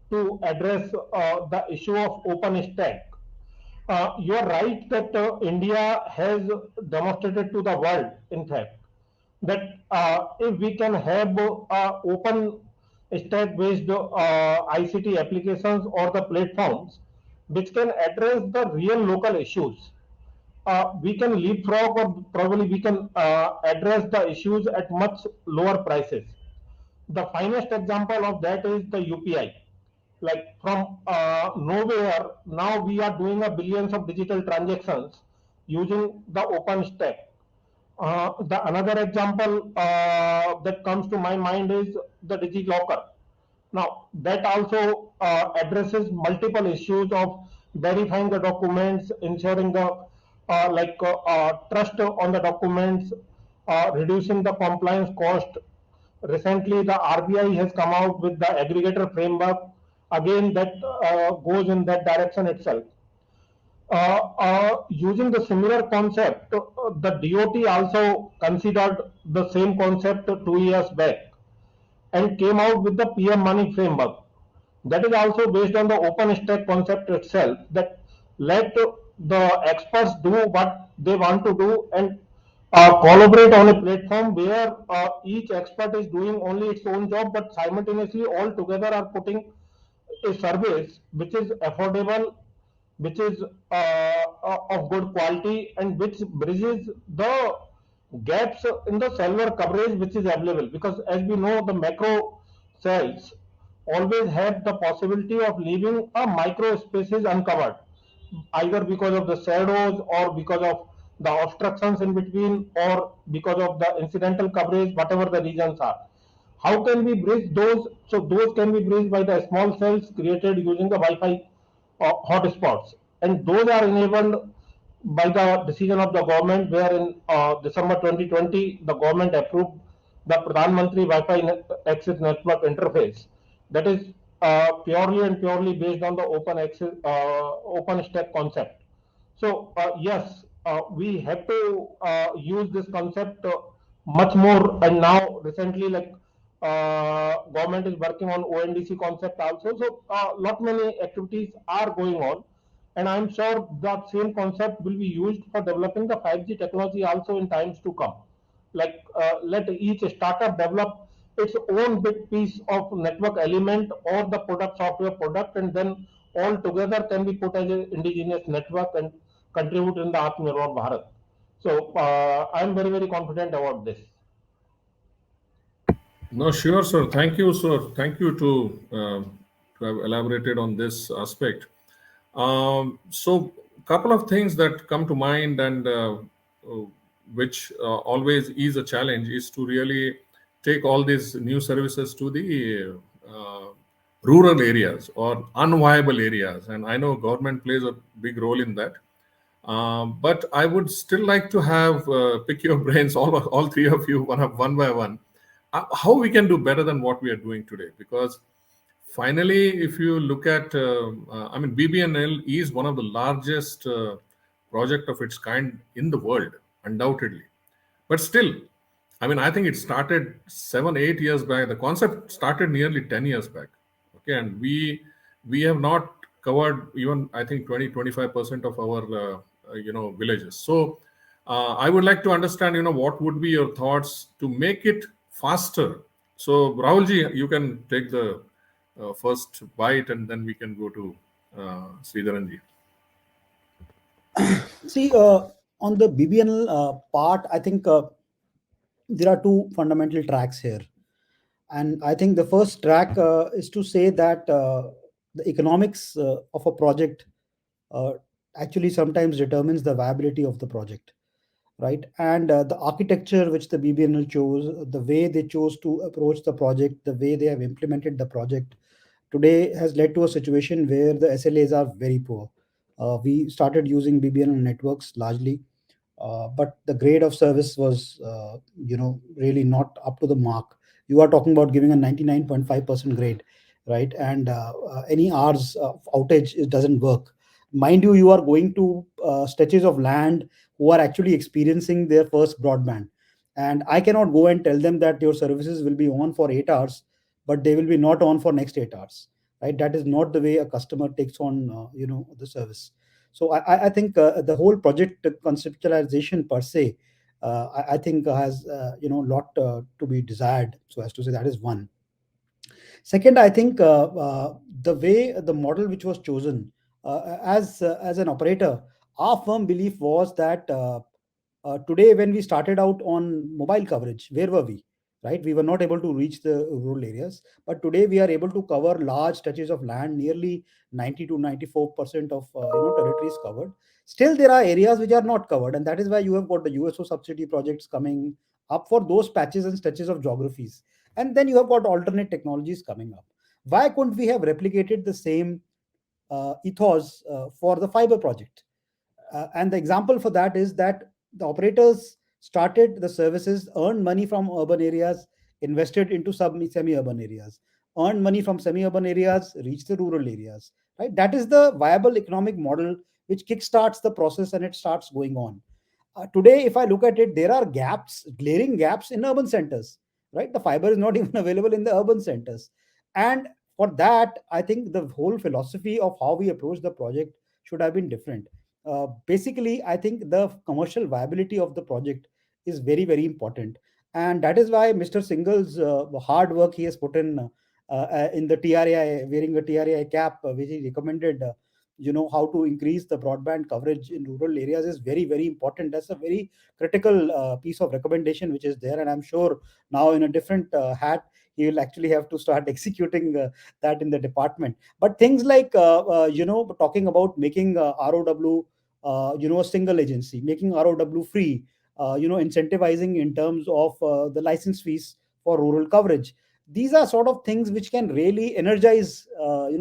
to address the issue of open stack. You are right that India has demonstrated to the world, in fact, that if we can have open stack based ICT applications or the platforms which can address the real local issues, we can leapfrog, or probably we can address the issues at much lower prices. The finest example of that is the UPI. Like from nowhere, now we are doing a billions of digital transactions using the open stack. The another example that comes to my mind is the DigiLocker. Now that also addresses multiple issues of verifying the documents, ensuring the trust on the documents, reducing the compliance cost. Recently, the RBI has come out with the aggregator framework. Again, that goes in that direction itself. Using the similar concept, the DOT also considered the same concept 2 years back and came out with the PM Money framework. That is also based on the open stack concept itself, that let the experts do what they want to do and collaborate on a platform where each expert is doing only its own job, but simultaneously all together are putting a service which is affordable, which is of good quality, and which bridges the gaps in the cellular coverage which is available. Because as we know, the macro cells always have the possibility of leaving a micro spaces uncovered, either because of the shadows or because of the obstructions in between, or because of the incidental coverage, whatever the reasons are. How can we bridge those? So those can be bridged by the small cells created using the Wi-Fi hotspots, and those are enabled by the decision of the government, where in December 2020 the government approved the Pradhan Mantri Wi-Fi access network interface, that is purely and purely based on the open access, open stack concept. So yes, we have to use this concept much more. And now recently, like government is working on ONDC concept also. So lot many activities are going on, and I'm sure that same concept will be used for developing the 5G technology also in times to come. Like let each startup develop its own big piece of network element or the product software product, and then all together can be put as an indigenous network and contribute in the Atmanirbhar Bharat. So I'm very very confident about this. No, sure, sir. Thank you, sir. Thank you to have elaborated on this aspect. So, couple of things that come to mind, and uh, which always is a challenge, is to really take all these new services to the rural areas or unviable areas. And I know government plays a big role in that. But I would still like to have pick your brains, all three of you, one by one, how we can do better than what we are doing today. Because finally, if you look at, I mean, BBNL is one of the largest project of its kind in the world, undoubtedly. But still, I mean, I think it started 7, 8 years back. The concept started nearly 10 years back. Okay, and we have not covered even, I think, 20, 25% of our villages. So I would like to understand, what would be your thoughts to make it faster. So Rahulji, you can take the first bite, and then we can go to Sridharanji. See, on the BBNL part, I think there are two fundamental tracks here. And I think the first track is to say that the economics of a project uh, actually sometimes determines the viability of the project, right? And the architecture which the BBNL chose, the way they chose to approach the project, the way they have implemented the project today has led to a situation where the SLAs are very poor. We started using BBNL networks largely, but the grade of service was, really not up to the mark. You are talking about giving a 99.5% grade, right? And any hours of outage, it doesn't work. Mind you, you are going to stretches of land who are actually experiencing their first broadband, and I cannot go and tell them that your services will be on for 8 hours, but they will be not on for next 8 hours, right? That is not the way a customer takes on, the service. So I think the whole project conceptualization per se, I think has lot to be desired. So as to say, that is one. Second, I think the way the model which was chosen as an operator, our firm belief was that today when we started out on mobile coverage, where were we? Right, we were not able to reach the rural areas, but today we are able to cover large stretches of land, nearly 90 to 94% of territories covered. Still, there are areas which are not covered, and that is why you have got the USO subsidy projects coming up for those patches and stretches of geographies, and then you have got alternate technologies coming up. Why couldn't we have replicated the same ethos for the fiber project? And the example for that is that the operators started the services, earned money from urban areas, invested into semi-urban areas, earned money from semi-urban areas, reached the rural areas. Right, that is the viable economic model which kickstarts the process and it starts going on. Today, if I look at it, there are gaps, glaring gaps in urban centers. Right, the fiber is not even available in the urban centers, and for that, I think the whole philosophy of how we approach the project should have been different. Basically, I think the commercial viability of the project is very, very important, and that is why Mr. Singhal's hard work he has put in the TRAI, wearing a TRAI cap, which he recommended. How to increase the broadband coverage in rural areas is very, very important. That's a very critical piece of recommendation which is there, and I'm sure now in a different hat he will actually have to start executing that in the department. But things like talking about making ROW a single agency, making ROW free, incentivizing in terms of the license fees for rural coverage. These are sort of things which can really energize,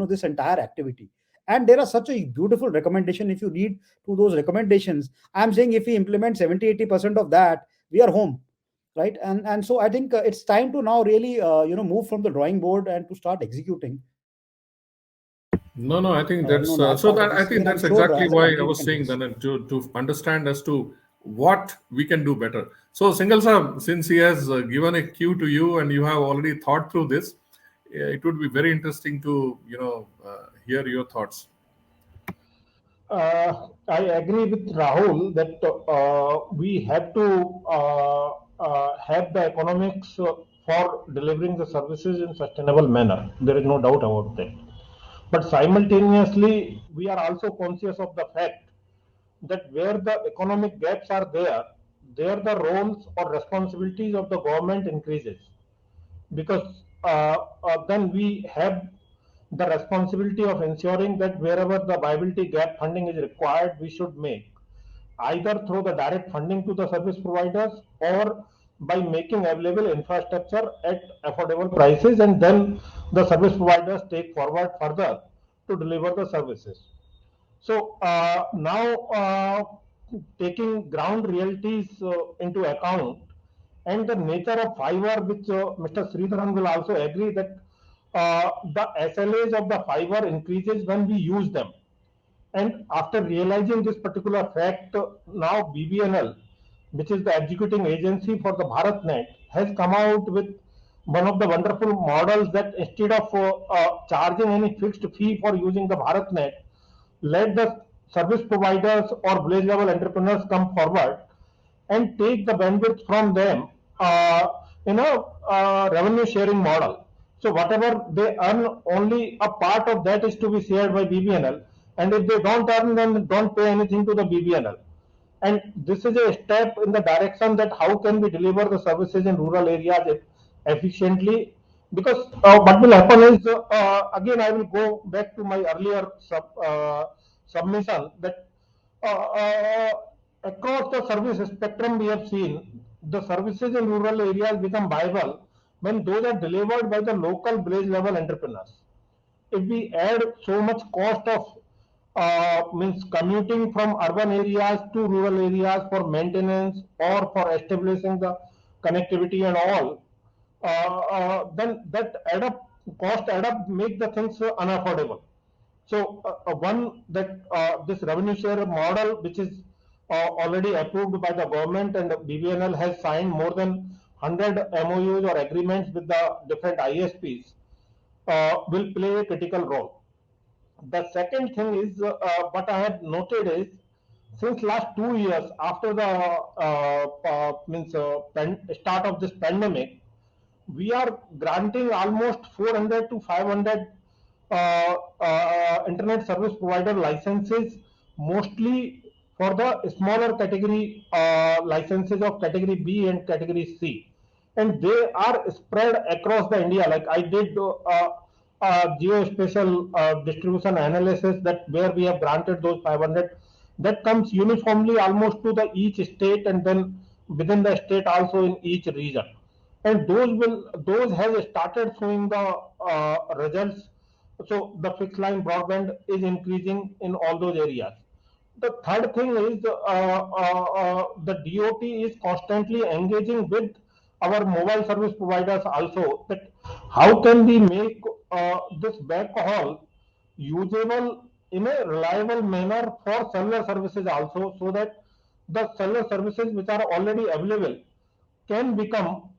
this entire activity. And there are such a beautiful recommendation. If you read to those recommendations, I'm saying if we implement 70-80% of that, we are home, right? And so I think it's time to now really move from the drawing board and to start executing. No, no, I think that's That so part of that I this. think Again, I'm that's sure exactly as a why I country we was can do saying this. then to understand as to what we can do better. So, Singhal sir, since he has given a cue to you and you have already thought through this, it would be very interesting to hear your thoughts. I agree with Rahul that we have to have the economics for delivering the services in sustainable manner. There is no doubt about that. But simultaneously, we are also conscious of the fact that where the economic gaps are there the roles or responsibilities of the government increases, because then we have the responsibility of ensuring that wherever the viability gap funding is required, we should make either through the direct funding to the service providers or by making available infrastructure at affordable prices, and then the service providers take forward further to deliver the services. So now, taking ground realities into account and the nature of fiber, which Mr. Sridharan will also agree that the SLAs of the fiber increases when we use them. And after realizing this particular fact, now BBNL, which is the executing agency for the BharatNet, has come out with one of the wonderful models that instead of charging any fixed fee for using the BharatNet, let the service providers or village level entrepreneurs come forward and take the bandwidth from them in a revenue sharing model. So whatever they earn, only a part of that is to be shared by BBNL, and if they don't earn, then don't pay anything to the BBNL. And this is a step in the direction that how can we deliver the services in rural areas efficiently. Because what will happen is, again I will go back to my earlier submission, that uh, uh, across the service spectrum we have seen the services in rural areas become viable when those are delivered by the local village level entrepreneurs. If we add so much cost of means commuting from urban areas to rural areas for maintenance or for establishing the connectivity and all, then that add up cost add up make the things unaffordable. So one that this revenue share model, which is already approved by the government, and BBNL has signed more than 100 MOUs or agreements with the different ISPs, will play a critical role. The second thing is, what I have noted is, since last 2 years after the start of this pandemic, we are granting almost 400 to 500 internet service provider licenses, mostly for the smaller category licenses of category B and category C, and they are spread across the India. Like I did geospatial distribution analysis, that where we have granted those 500, that comes uniformly almost to the each state, and then within the state also in each region, and those have started showing the results. So the fixed line broadband is increasing in all those areas. The third thing is, the DOT is constantly engaging with our mobile service providers also, that how can we make this backhaul usable in a reliable manner for cellular services also, so that the cellular services which are already available can become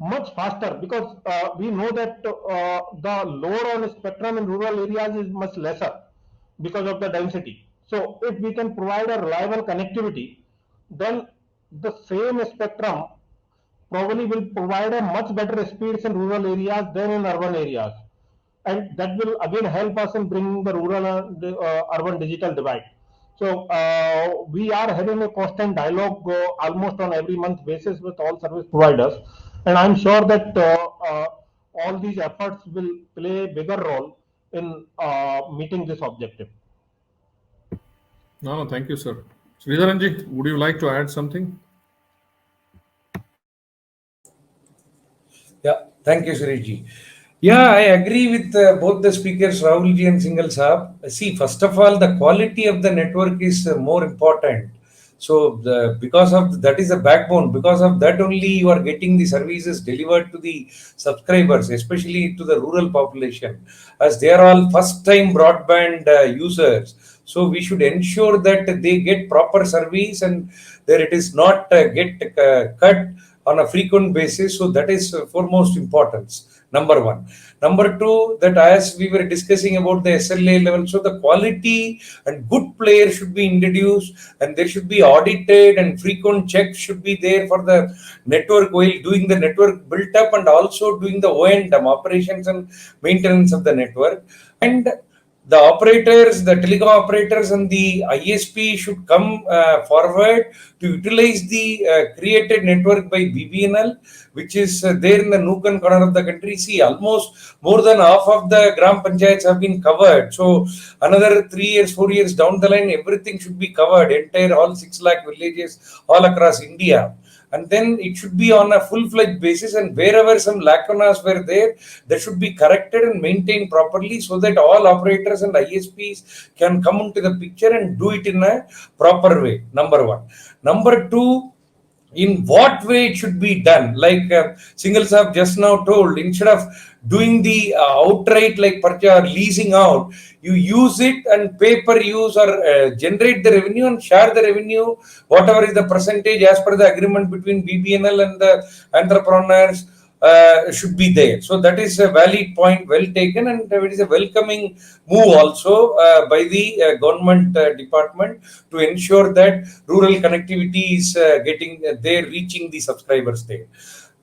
much faster, because we know that the load on spectrum in rural areas is much lesser because of the density. So if we can provide a reliable connectivity, then the same spectrum probably will provide a much better speeds in rural areas than in urban areas, and that will again help us in bringing the rural and urban digital divide. So we are having a constant dialogue almost on every month basis with all service providers, and I'm sure that all these efforts will play a bigger role in meeting this objective. No, no, thank you, sir. Sridharanji, would you like to add something? Yeah, thank you, Suresh. Yeah, I agree with both the speakers, Rahulji and Singhal Saab. See, first of all, the quality of the network is more important. So, because of that is the backbone. Because of that only, you are getting the services delivered to the subscribers, especially to the rural population, as they are all first-time broadband users. So, we should ensure that they get proper service and that it is not get cut on a frequent basis. So that is foremost importance. Number one. Number two, that as we were discussing about the SLA level, so the quality and good players should be introduced, and there should be audited and frequent checks should be there for the network while doing the network built up and also doing the O&M operations and maintenance of the network. And the operators, the telecom operators and the ISP should come forward to utilize the created network by BBNL, which is there in the nook and corner of the country. See, almost more than half of the Gram Panchayats have been covered. So, another 3 years, 4 years down the line, everything should be covered, entire all 6 lakh villages all across India. And then it should be on a full-fledged basis, and wherever some lacunas were there, that should be corrected and maintained properly so that all operators and ISPs can come into the picture and do it in a proper way. Number one. Number two, in what way it should be done, like Singles have just now told, instead of doing the outright like purchase or leasing out, you use it and pay per use or generate the revenue and share the revenue, whatever is the percentage as per the agreement between BBNL and the entrepreneurs should be there. So that is a valid point, well taken, and it is a welcoming move also by the government department to ensure that rural connectivity is getting there, reaching the subscribers there.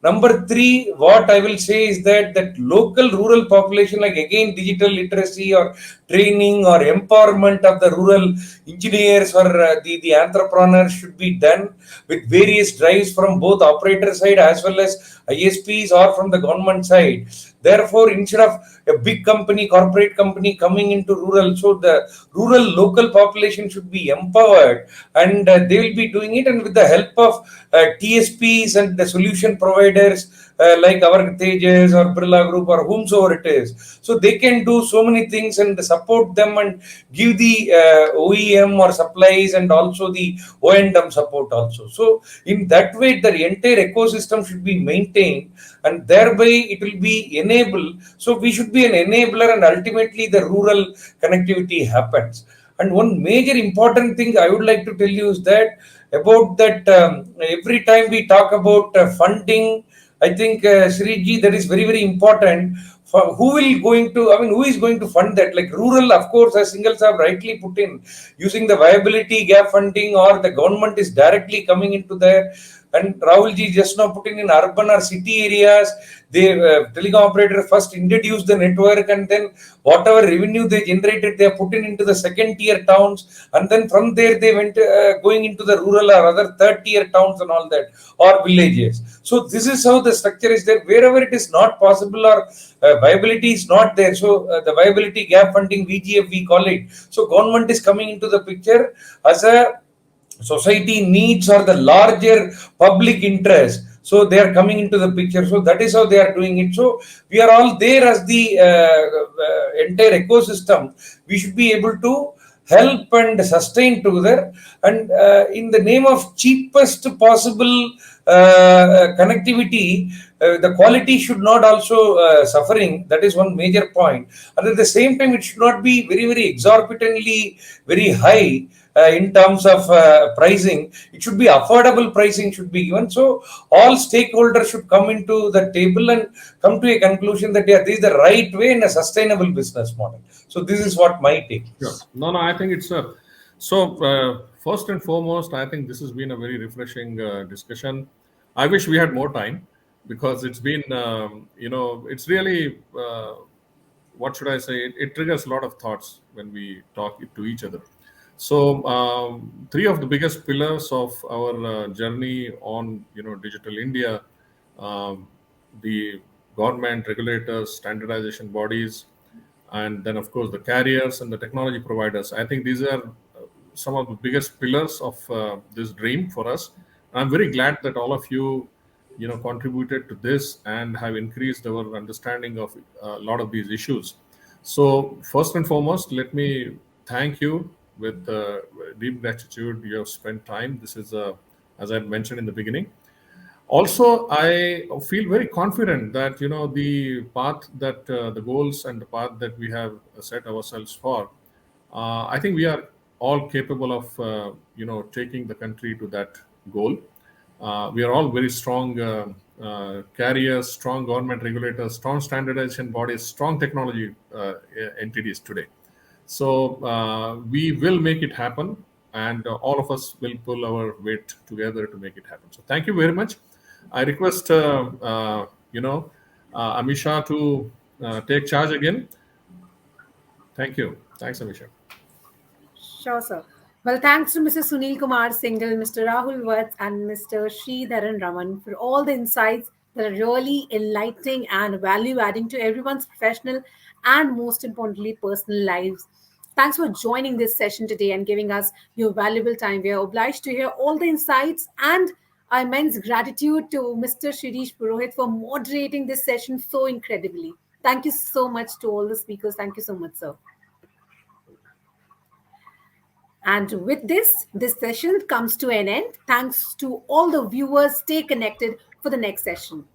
Number three, what I will say is that local rural population, like again digital literacy or training or empowerment of the rural engineers or the entrepreneurs should be done with various drives from both operator side as well as ISPs or from the government side. Therefore, instead of a big company, corporate company coming into rural, so the rural local population should be empowered, and they will be doing it, and with the help of TSPs and the solution providers like our Tejas or Birla Group or whomsoever it is. So they can do so many things and support them and give the OEM or supplies and also the O&M support also. So in that way, the entire ecosystem should be maintained, and thereby it will be enabled. So we should be an enabler, and ultimately the rural connectivity happens. And one major important thing I would like to tell you is that about that every time we talk about funding, I think Sriji, that is very very important. For who will going to, I mean, who is going to fund that? Like rural, of course, as Singles have rightly put in, using the viability gap funding, or the government is directly coming into there. And Rahulji just now put in urban or city areas, the telecom operator first introduced the network, and then whatever revenue they generated, they are put in into the second tier towns, and then from there they went going into the rural or other third tier towns and all that, or villages. So this is how the structure is there. Wherever it is not possible or viability is not there, so the viability gap funding, VGF we call it. So government is coming into the picture as a society needs or the larger public interest, so they are coming into the picture. So that is how they are doing it. So we are all there as the entire ecosystem. We should be able to help and sustain together, and in the name of cheapest possible connectivity, the quality should not also suffering. That is one major point. And at the same time, it should not be very very exorbitantly very high in terms of pricing. It should be affordable pricing should be given. So all stakeholders should come into the table and come to a conclusion that yeah, this is the right way and a sustainable business model. So this is what my take Sure. is. No, no, I think it's a first and foremost, I think this has been a very refreshing discussion. I wish we had more time because it's been, it's really, what should I say? It triggers a lot of thoughts when we talk to each other. So, three of the biggest pillars of our journey on, digital India, um, the government, regulators, standardization bodies, and then of course the carriers and the technology providers. I think these are some of the biggest pillars of this dream for us. I'm very glad that all of you, contributed to this and have increased our understanding of a lot of these issues. So, first and foremost, let me thank you with deep gratitude. You have spent time. This is, as I mentioned in the beginning. Also, I feel very confident that the path that the goals and the path that we have set ourselves for. I think we are all capable of taking the country to that goal. We are all very strong carriers, strong government regulators, strong standardization bodies, strong technology entities today. So we will make it happen, and all of us will pull our weight together to make it happen. So thank you very much. I request Amisha to take charge again. Thank you. Thanks, Amisha. Sure, sir. Well, thanks to Mr. Sunil Kumar Singhal, Mr. Rahul Vats, and Mr. Sridharan Raman for all the insights that are really enlightening and value adding to everyone's professional and, most importantly, personal lives. Thanks for joining this session today and giving us your valuable time. We are obliged to hear all the insights, and our immense gratitude to Mr. Shirish Purohit for moderating this session so incredibly. Thank you so much to all the speakers. Thank you so much, sir. And with this session comes to an end. Thanks to all the viewers. Stay connected for the next session.